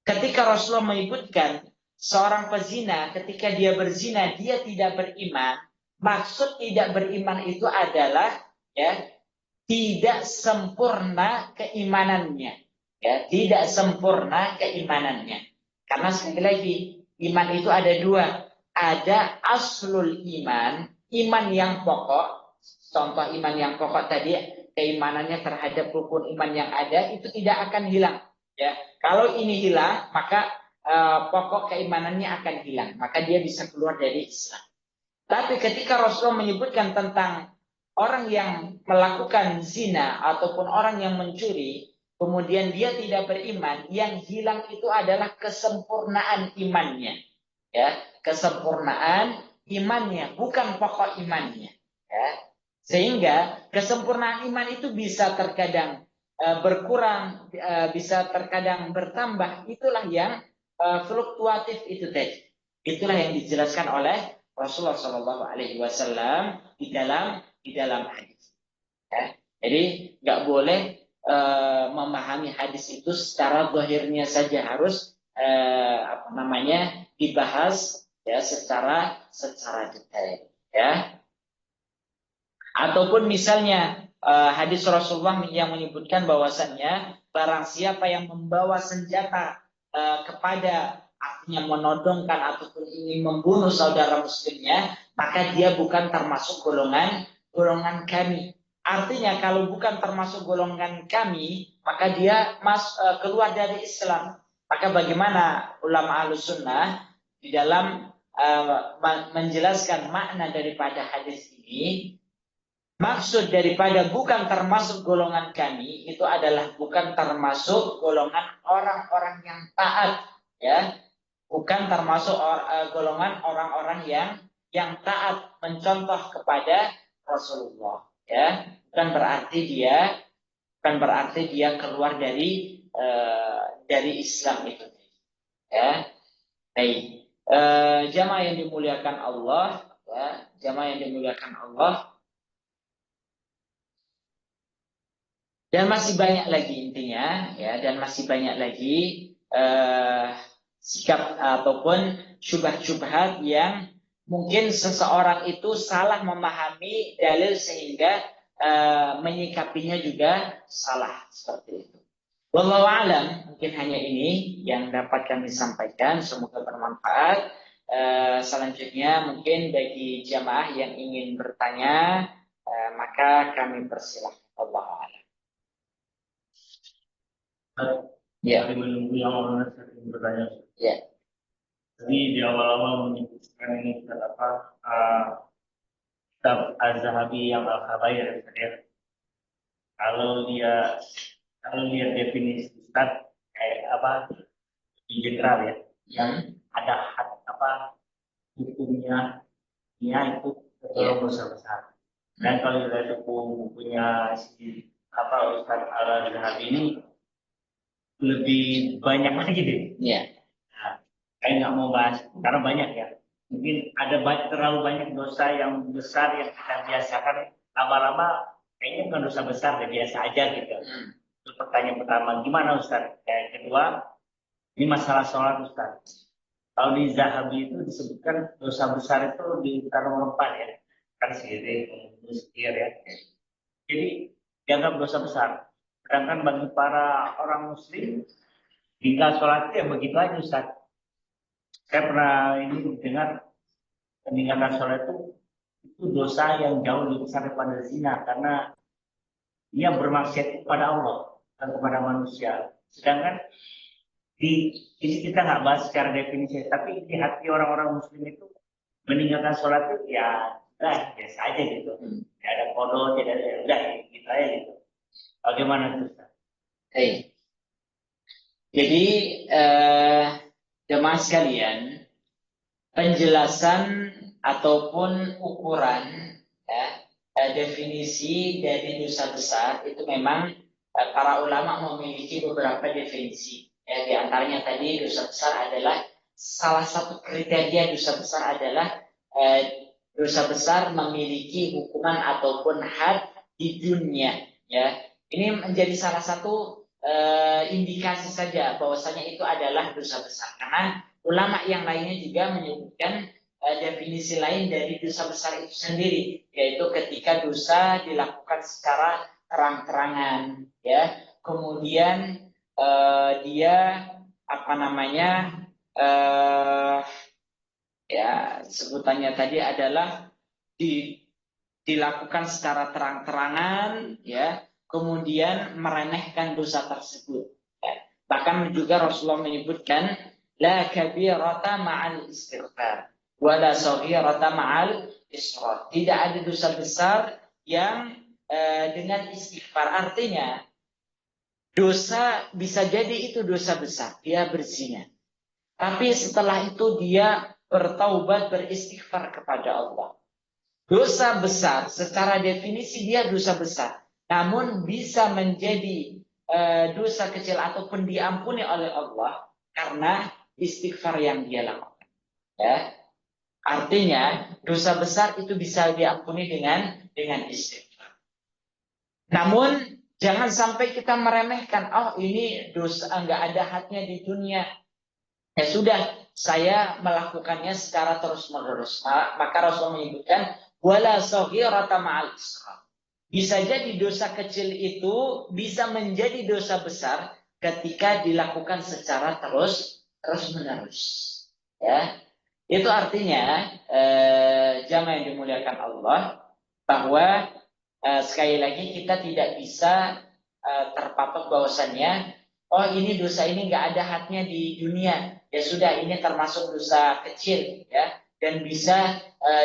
ketika ketika Rasulullah menyebutkan seorang pezina ketika dia berzina dia tidak beriman, maksud tidak beriman itu adalah ya tidak sempurna keimanannya, ya tidak sempurna keimanannya. Karena sekali lagi iman itu ada dua, ada aslul iman, iman yang pokok. Contoh iman yang pokok tadi keimanannya terhadap rukun iman yang ada itu tidak akan hilang. Ya, kalau ini hilang maka pokok keimanannya akan hilang, maka dia bisa keluar dari Islam. Tapi ketika Rasulullah menyebutkan tentang orang yang melakukan zina ataupun orang yang mencuri, kemudian dia tidak beriman, yang hilang itu adalah kesempurnaan imannya. Ya, kesempurnaan imannya, bukan pokok imannya. Ya. Sehingga kesempurnaan iman itu bisa terkadang berkurang, bisa terkadang bertambah. Itulah yang fluktuatif itu tadi. Itulah yang dijelaskan oleh Rasulullah Shallallahu Alaihi Wasallam di dalam hadis. Ya. Jadi nggak boleh memahami hadis itu secara zahirnya saja, harus dibahas ya secara detail. Ya. Ataupun misalnya hadis Rasulullah yang menyebutkan bahwasannya barang siapa yang membawa senjata kepada artinya menodongkan ataupun ingin membunuh saudara muslimnya, maka dia bukan termasuk golongan kami. Artinya kalau bukan termasuk golongan kami, maka dia keluar dari Islam. Maka bagaimana ulama Ahlussunnah di dalam menjelaskan makna daripada hadis ini? Maksud daripada bukan termasuk golongan kami itu adalah bukan termasuk golongan orang-orang yang taat, ya, bukan termasuk golongan orang-orang yang taat mencontoh kepada Rasulullah, ya, bukan berarti dia keluar dari Islam itu, ya. Baik, jamaah yang dimuliakan Allah, ya, jamaah yang dimuliakan Allah. Dan masih banyak lagi intinya, ya, dan masih banyak lagi sikap ataupun syubhat-syubhat yang mungkin seseorang itu salah memahami dalil sehingga menyikapinya juga salah seperti itu. Wallahu a'lam, mungkin hanya ini yang dapat kami sampaikan, semoga bermanfaat. Selanjutnya mungkin bagi jamaah yang ingin bertanya, maka kami persilahkan. Wallahu a'lam. Ya. Tadi menunggu yang orang sering bertanya. Ya. Jadi di awal-awal menyebutkan ini kitab Az-Zahabi yang Al-Khabair, ya. Kalau lihat definisi Ustaz kayak apa di general, ya, yang ada hukumnya itu dosa besar. Dan kalau kita bukunya si Ustaz Al-Zahabi ini lebih banyak lagi deh. Iya. Nah, saya nggak mau bahas karena banyak ya. Mungkin ada terlalu banyak dosa yang besar yang kita biasakan, lama-lama kayaknya bukan dosa besar, ya biasa aja gitu. Itu pertanyaan pertama, gimana Ustaz? Yang kedua, ini masalah sholat Ustaz. Kalau di Zahabi itu disebutkan dosa besar itu di utara empat, ya, kan sirik, muskir, ya. Jadi dianggap dosa besar. Sedangkan bagi para orang muslim, tinggal sholat itu ya begitu aja Ustaz. Saya pernah dengar meninggalkan sholat itu dosa yang jauh lebih besar daripada zina, karena dia bermaksiat kepada Allah dan kepada manusia. Sedangkan di sini kita nggak bahas secara definisi, tapi di hati orang-orang muslim itu meninggalkan sholat itu ya udah biasa aja gitu. Tidak ada kodo, tidak ada, udah gitu aja gitu. Bagaimana Ustaz? Jadi jemaah sekalian, penjelasan ataupun ukuran definisi dari dosa besar itu memang para ulama memiliki beberapa definisi. Di antaranya tadi dosa besar adalah salah satu kriteria dosa besar adalah dosa besar memiliki hukuman ataupun had di dunia. Ya, ini menjadi salah satu indikasi saja bahwasanya itu adalah dosa besar. Karena ulama yang lainnya juga menyebutkan definisi lain dari dosa besar itu sendiri, yaitu ketika dosa dilakukan secara terang-terangan, ya. Kemudian dia apa namanya ya sebutannya tadi adalah dilakukan secara terang-terangan, ya, kemudian meremehkan dosa tersebut. Ya. Bahkan juga Rasulullah menyebutkan la kabirata ma'al istighfar wala saghirata ma'al israr. Tidak ada dosa besar yang dengan istighfar. Artinya dosa bisa jadi itu dosa besar, dia berzina. Tapi setelah itu dia bertaubat, beristighfar kepada Allah. Dosa besar, secara definisi dia dosa besar. Namun bisa menjadi dosa kecil ataupun diampuni oleh Allah karena istighfar yang dia lakukan. Ya. Artinya dosa besar itu bisa diampuni dengan istighfar. Namun jangan sampai kita meremehkan, oh ini dosa nggak ada hadnya di dunia. Ya sudah, saya melakukannya secara terus-menerus. Maka Rasul menyebutkan wala saghirata ma'al israr. Bisa jadi dosa kecil itu bisa menjadi dosa besar ketika dilakukan secara terus-menerus. Ya. Itu artinya jamaah yang dimuliakan Allah bahwa sekali lagi kita tidak bisa terpatok bahwasannya oh ini dosa ini nggak ada hadnya di dunia. Ya sudah ini termasuk dosa kecil ya dan bisa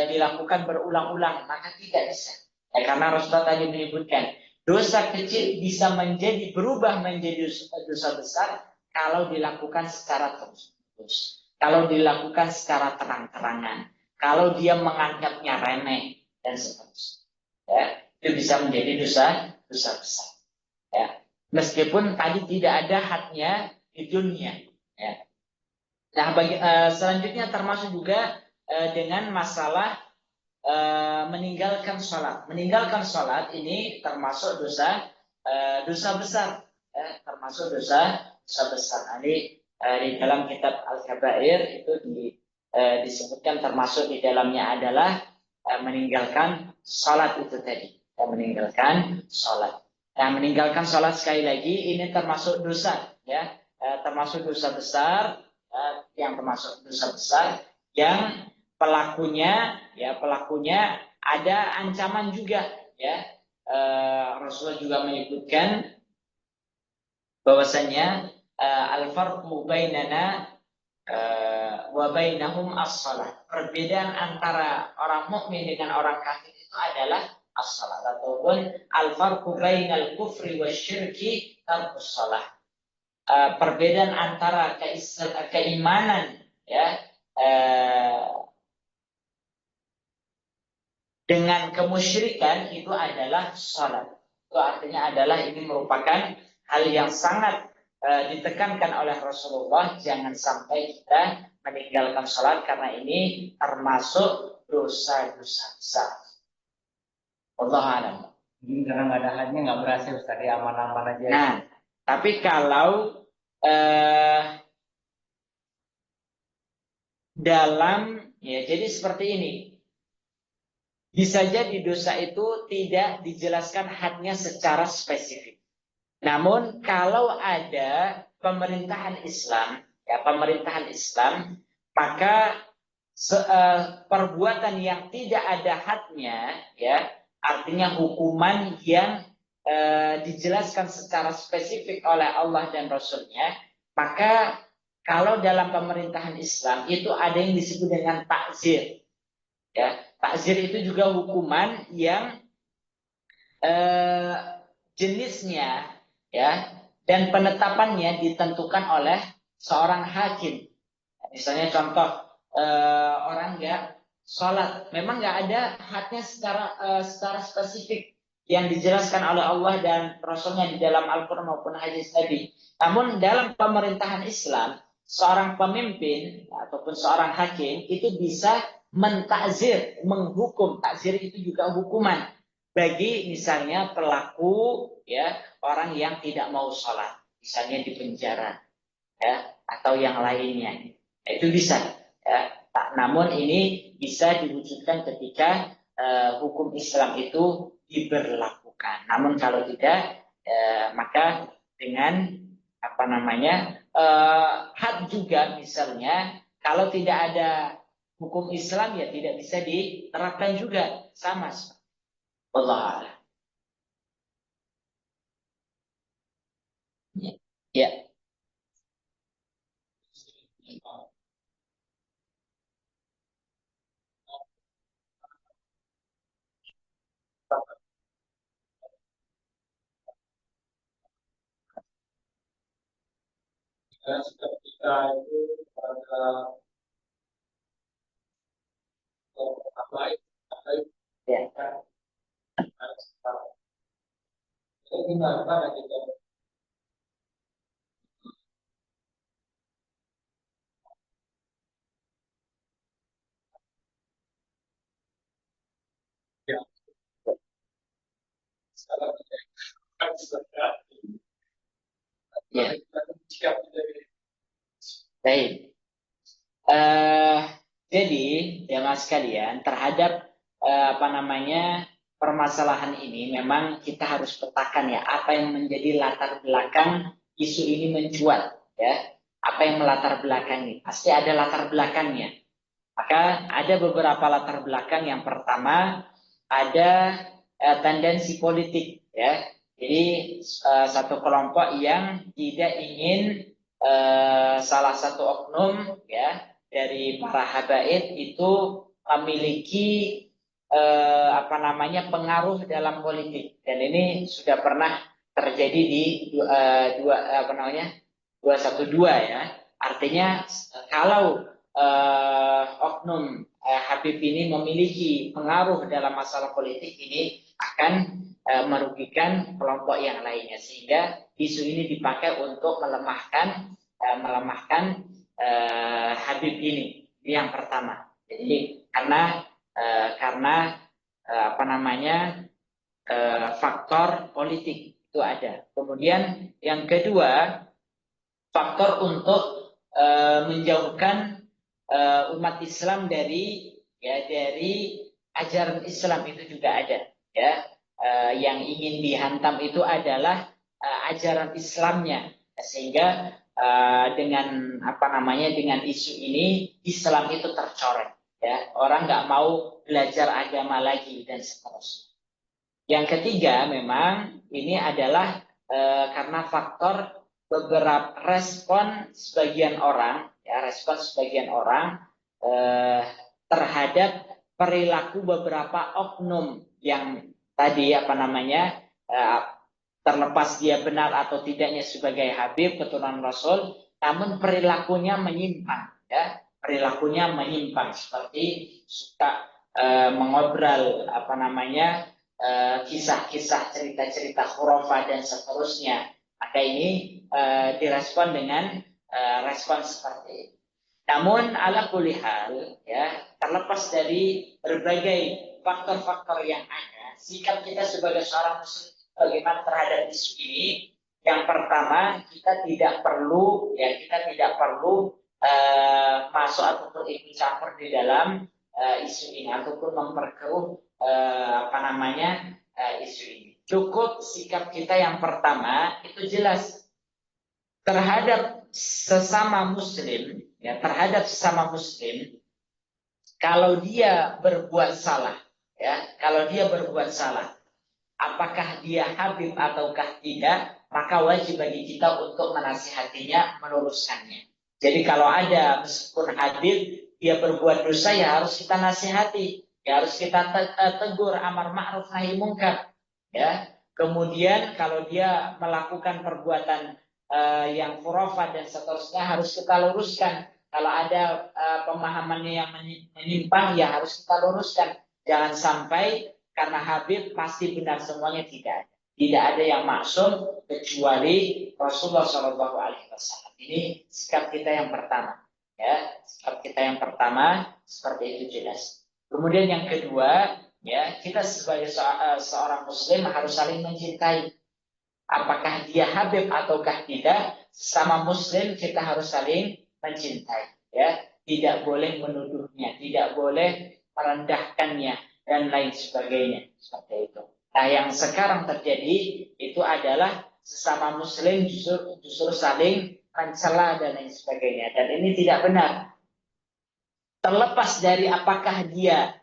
dilakukan berulang-ulang, maka tidak bisa. Ya, karena Rasulullah tadi menyebutkan dosa kecil bisa berubah menjadi dosa besar kalau dilakukan secara terus-menerus. Kalau dilakukan secara terang-terangan, kalau dia menganggapnya remeh dan seterusnya. Ya, itu bisa menjadi dosa besar. Ya. Meskipun tadi tidak ada hadnya di dunia. Ya. Nah, selanjutnya termasuk juga dengan masalah meninggalkan sholat. Meninggalkan sholat ini termasuk dosa besar. Ya, termasuk dosa besar. Nah, di dalam kitab Al-Kabair itu disebutkan termasuk di dalamnya adalah meninggalkan sholat itu tadi. Meninggalkan sholat. Nah, meninggalkan sholat sekali lagi ini termasuk dosa, ya, termasuk dosa besar, yang termasuk dosa besar yang pelakunya ada ancaman juga, ya. Rasulullah juga menyebutkan bahwasanya al-farqu bainana wa bainahum as-salat. Perbedaan antara orang mukmin dengan orang kafir itu adalah as-salat, ataupun al-farqu bainal kufri wasyirki tarkus salah. Perbedaan antara keimanan, ya, dengan kemusyrikan itu adalah salat. Itu artinya adalah ini merupakan hal yang sangat ditekankan oleh Rasulullah, jangan sampai kita meninggalkan salat karena ini termasuk dosa-dosa besar. Allah alam. Jadi karena nggak ada hadnya nggak berasa Ustaz, ya aman-aman aja. Nah, tapi kalau jadi seperti ini. Bisa jadi dosa itu tidak dijelaskan hadnya secara spesifik. Namun kalau ada pemerintahan Islam, maka perbuatan yang tidak ada hadnya, ya, artinya hukuman yang dijelaskan secara spesifik oleh Allah dan Rasulnya, maka kalau dalam pemerintahan Islam itu ada yang disebut dengan takzir. Ya, takzir itu juga hukuman yang jenisnya, ya, dan penetapannya ditentukan oleh seorang hakim. Misalnya contoh orang nggak sholat, memang nggak ada hadnya secara spesifik yang dijelaskan oleh Allah dan Rasulnya di dalam Al-Quran maupun hadis Nabi. Namun dalam pemerintahan Islam, seorang pemimpin ataupun seorang hakim itu bisa mentakzir, menghukum. Takzir itu juga hukuman bagi misalnya pelaku, ya, orang yang tidak mau sholat. misalnya di penjara, ya, atau yang lainnya. Itu bisa, ya. Namun ini bisa diwujudkan ketika hukum Islam itu diberlakukan. Namun kalau tidak, maka dengan apa namanya had juga misalnya, kalau tidak ada hukum Islam ya tidak bisa diterapkan juga, sama. Allah. Ya. Ya. Ketika itu pada apa itu Ya. jadi gimana kita ya salah kan Ya. siap dari Baik. Jadi, jemaah sekalian, terhadap apa namanya permasalahan ini, memang kita harus petakan ya apa yang menjadi latar belakang isu ini mencuat, ya. Apa yang melatar belakangi? Pasti ada latar belakangnya. Maka ada beberapa latar belakang. Yang pertama, ada tendensi politik, ya. Jadi satu kelompok yang tidak ingin salah satu oknum, ya, dari para habaib itu memiliki apa namanya pengaruh dalam politik, dan ini sudah pernah terjadi di dua apa namanya 212, ya. Artinya kalau oknum Habib ini memiliki pengaruh dalam masalah politik, ini akan merugikan kelompok yang lainnya, sehingga isu ini dipakai untuk melemahkan Habib ini. Ini yang pertama. Jadi karena apa namanya faktor politik itu ada. Kemudian yang kedua, faktor untuk menjauhkan umat Islam dari ajaran Islam itu juga ada, ya. Yang ingin dihantam itu adalah ajaran Islamnya, sehingga dengan apa namanya dengan isu ini Islam itu tercoreng, ya. Orang nggak mau belajar agama lagi dan seterusnya. Yang ketiga, memang ini adalah karena faktor beberapa respon sebagian orang, ya, eh, terhadap perilaku beberapa oknum yang tadi apa namanya eh, terlepas dia benar atau tidaknya sebagai Habib keturunan Rasul, namun perilakunya menyimpang, ya, perilakunya menyimpang, seperti suka mengobrol apa namanya kisah-kisah, cerita-cerita khurafah dan seterusnya. Maka ini direspon dengan respon seperti itu. Namun ala kulli hal, ya, terlepas dari berbagai faktor-faktor yang ada, sikap kita sebagai seorang muslim bagaimana terhadap isu ini? Yang pertama, kita tidak perlu masuk ataupun ikut campur di dalam isu ini ataupun memperkeruh apa namanya isu ini. Cukup sikap kita yang pertama itu jelas terhadap sesama muslim, ya, terhadap sesama muslim. Kalau dia berbuat salah, ya, kalau dia berbuat salah, apakah dia Habib ataukah tidak, maka wajib bagi kita untuk menasihatinya, meluruskannya. Jadi kalau ada meskipun Habib dia berbuat dosa, ya harus kita nasihati, ya harus kita tegur, amar ma'ruf nahi mungkar, ya. Kemudian kalau dia melakukan perbuatan yang khurafat dan seterusnya, harus kita luruskan. Kalau ada pemahamannya yang menyimpang, ya harus kita luruskan. Jangan sampai karena Habib pasti benar semuanya, tidak ada. Tidak ada yang maksum kecuali Rasulullah Shallallahu Alaihi Wasallam. Ini sikap kita yang pertama, ya. Sikap kita yang pertama seperti itu jelas. Kemudian yang kedua, ya, kita sebagai seorang Muslim harus saling mencintai. apakah dia Habib ataukah tidak, sesama Muslim kita harus saling mencintai. Ya, tidak boleh menuduhnya, tidak boleh merendahkannya dan lain sebagainya seperti itu. Nah, yang sekarang terjadi itu adalah sesama Muslim justru saling mencela dan lain sebagainya, dan ini tidak benar. Terlepas dari apakah dia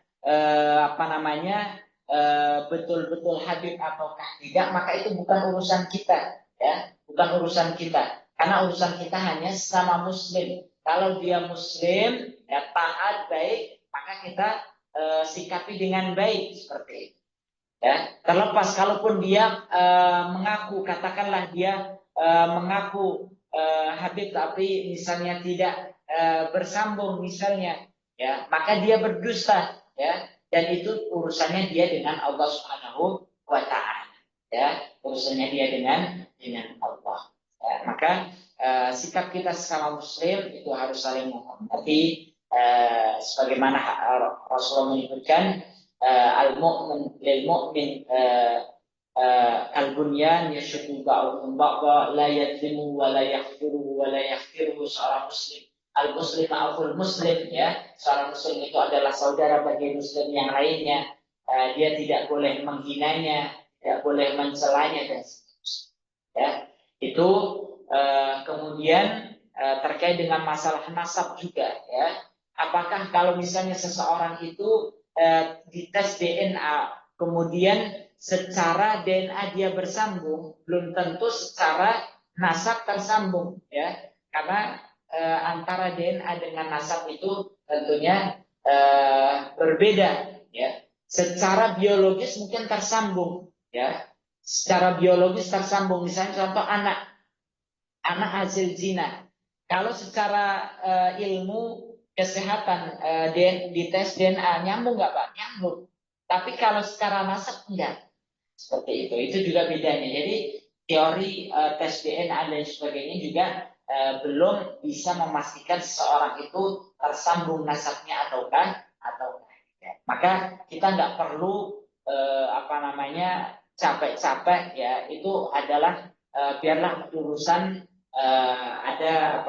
betul-betul Habib ataukah tidak, maka itu bukan urusan kita, ya, bukan urusan kita. Karena urusan kita hanya sesama Muslim. Kalau dia Muslim, ya taat baik, maka kita sikapi dengan baik seperti itu. Ya, terlepas kalaupun dia mengaku, katakanlah dia mengaku Habib tapi misalnya tidak bersambung misalnya, ya, maka dia berdusta, ya, dan itu urusannya dia dengan Allah Subhanahu wa taala, ya, urusannya dia dengan Allah. Ya, maka sikap kita sesama Muslim itu harus saling menghormati, sebagaimana Rasulullah menyebutkan, al-mu'min lil mu'min al-bunyan yashuddu ba'dhum ba'dha la yadlimu wa la yaghfiru wa la yaghfiru. Seorang muslim, al-muslim ma'aful muslim, ya, seorang muslim itu adalah saudara bagi muslim yang lainnya. Dia tidak boleh menghinanya, tidak boleh mencelanya dan seterusnya, ya. Itu kemudian terkait dengan masalah nasab juga, ya. Apakah kalau misalnya seseorang itu dites DNA, kemudian secara DNA dia bersambung, belum tentu secara nasab tersambung, ya, karena antara DNA dengan nasab itu tentunya berbeda, ya. Secara biologis mungkin tersambung, ya, secara biologis tersambung, misalnya contoh anak hasil zina. Kalau secara ilmu kesehatan di tes DNA nyambung nggak Pak? Nyambung. Tapi kalau secara nasab enggak. Seperti itu. Itu juga bedanya. Jadi teori tes DNA dan sebagainya juga belum bisa memastikan seseorang itu tersambung nasabnya ataukah tidak. Maka kita nggak perlu capek-capek, ya. Itu adalah biarlah urusan ada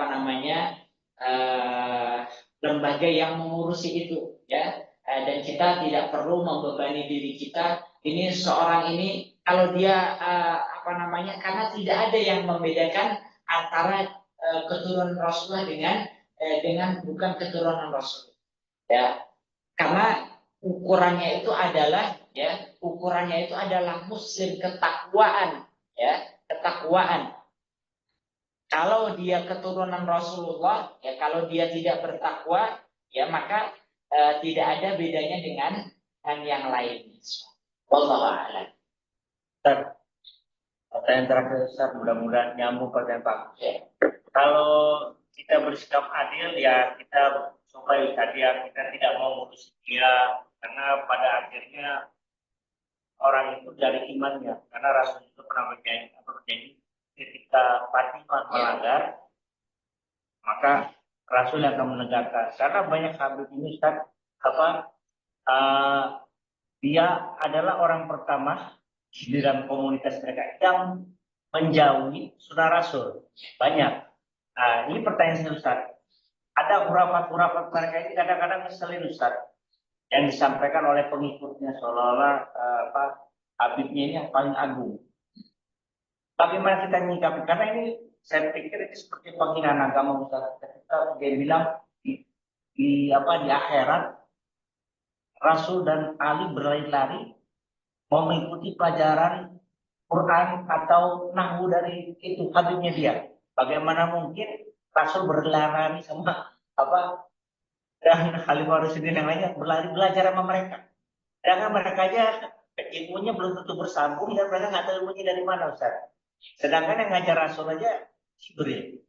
lembaga yang mengurusi itu, ya. Dan kita tidak perlu membebani diri kita. Ini seorang ini kalau dia karena tidak ada yang membedakan antara keturunan Rasulullah dengan bukan keturunan Rasul, ya. Karena ukurannya itu adalah muslim, ketakwaan, ya, ketakwaan. Kalau dia keturunan Rasulullah, ya, kalau dia tidak bertakwa, ya, maka tidak ada bedanya dengan yang lain. Wallahu a'lam. Pertanyaan terakhir Ustaz, mudah-mudahan nyambung pertanyaan Pak. Ya. Kalau kita bersikap adil, ya kita supaya adil, kita tidak mau memutus dia, karena pada akhirnya orang itu dari imannya, karena Rasul itu pernah berjanji ketika Fatimah melanggar, maka Rasul akan menegakkan. Karena banyak sahabat ini Ustaz, dia adalah orang pertama di dalam komunitas mereka yang menjauhi sunnah Rasul. Banyak. Nah, ini pertanyaan saya Ustaz. Ada hurafat-hurafat mereka ini kadang-kadang ngeselin Ustaz, yang disampaikan oleh pengikutnya seolah-olah Habibnya ini yang paling agung. Bagaimana kita menyikapi? Karena ini saya pikir itu seperti penghinaan agama Ustaz. Ketika dia bilang di akhirat Rasul dan Ali berlari-lari mau mengikuti pelajaran Quran atau nahwu dari itu Habibnya dia. Bagaimana mungkin Rasul berlari sama dan Khalifah Rasulullah yang lainnya berlari belajar sama mereka. Karena mereka aja ilmunya belum tentu bersambung dan mereka nggak tahu ilmunya dari mana Ustaz. Sedangkan yang ngajar Rasul aja Jibril.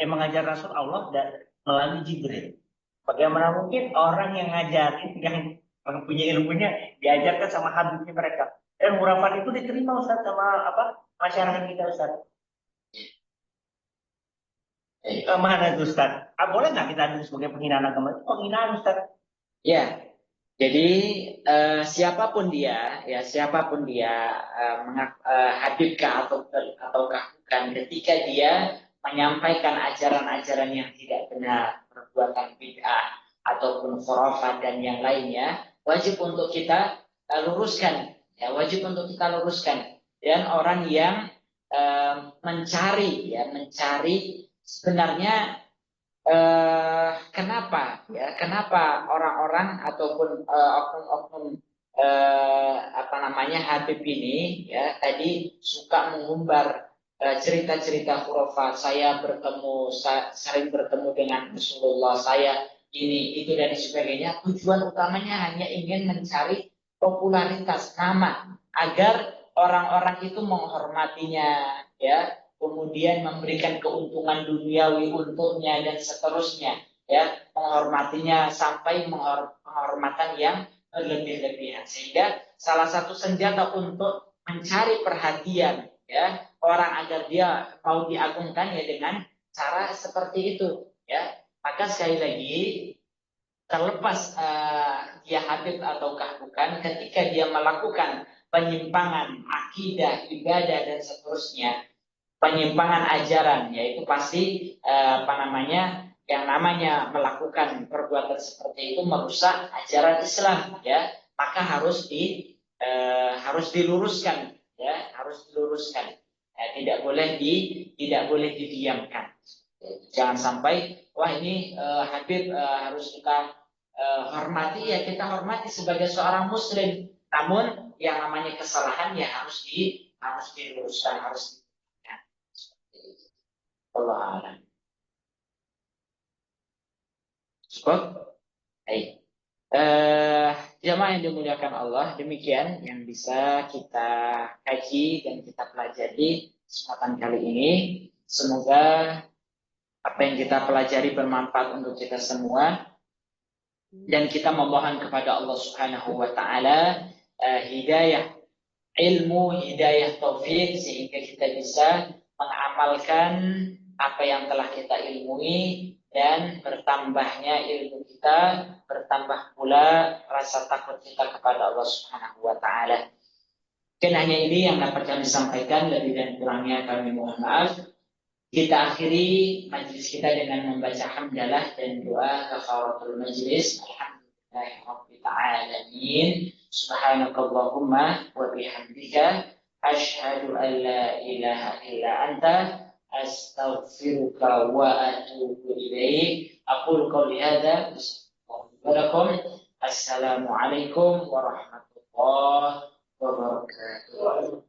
Yang mengajar Rasul Allah dan melalui Jibril. Bagaimana mungkin orang yang ngajarin, yang punya ilmunya diajarkan sama habibnya mereka. Dan hurafat itu diterima Ustaz sama masyarakat kita Ustaz. Mana itu Ustaz? Boleh nggak kita ambil sebagai penghinaan agama? Itu penghinaan Ustaz. Ya, Jadi siapapun dia, ya siapapun dia, Habibkah ataukah bukan, ketika dia menyampaikan ajaran-ajaran yang tidak benar, perbuatan bid'ah ataupun khurafat dan yang lainnya, wajib untuk kita luruskan, ya wajib untuk kita luruskan. Dan orang yang mencari sebenarnya kenapa ya kenapa orang-orang ataupun oknum-oknum apa namanya Habib ini ya tadi suka mengumbar cerita-cerita khurafat, saya sering bertemu dengan Rasulullah, saya ini itu dan sebagainya. Tujuan utamanya hanya ingin mencari popularitas nama agar orang-orang itu menghormatinya, ya, kemudian memberikan keuntungan duniawi untuknya dan seterusnya, ya, menghormatinya sampai penghormatan yang berlebih-lebihan, sehingga salah satu senjata untuk mencari perhatian, ya, orang agar dia mau diagungkan ya dengan cara seperti itu, ya. Maka sekali lagi, terlepas dia Habib ataukah bukan, ketika dia melakukan penyimpangan akidah, ibadah dan seterusnya, penyimpangan ajaran, yaitu pasti apa namanya, yang namanya melakukan perbuatan seperti itu merusak ajaran Islam, ya, maka harus diluruskan, ya, harus diluruskan. Tidak boleh didiamkan. Jangan sampai wah ini Habib harus kita hormati, ya kita hormati sebagai seorang muslim, namun yang namanya kesalahan ya harus diluruskan, harus. Allah alam. Cukup? Baik. Jamaah yang dimuliakan Allah, demikian yang bisa kita kaji dan kita pelajari kesempatan kali ini. Semoga apa yang kita pelajari bermanfaat untuk kita semua, dan kita memohon kepada Allah Subhanahu wa taala hidayah ilmu, hidayah taufik, sehingga kita bisa mengamalkan apa yang telah kita ilmui, dan bertambahnya ilmu kita, bertambah pula rasa takut kita kepada Allah Subhanahu wa taala. Mungkin hanya ini yang dapat kami sampaikan, lebih dan kurangnya kami mohon maaf. Kita akhiri majlis kita dengan membaca hamdalah dan doa kafaratul majlis. Alhamdulillahirabbil alamin. Subhanakallahumma wa bihamdika asyhadu an la ilaha illa anta astaghfiruka wa atubu ilaik. Aqulu qawli hadza wa assalamualaikum warahmatullahi wabarakatuh.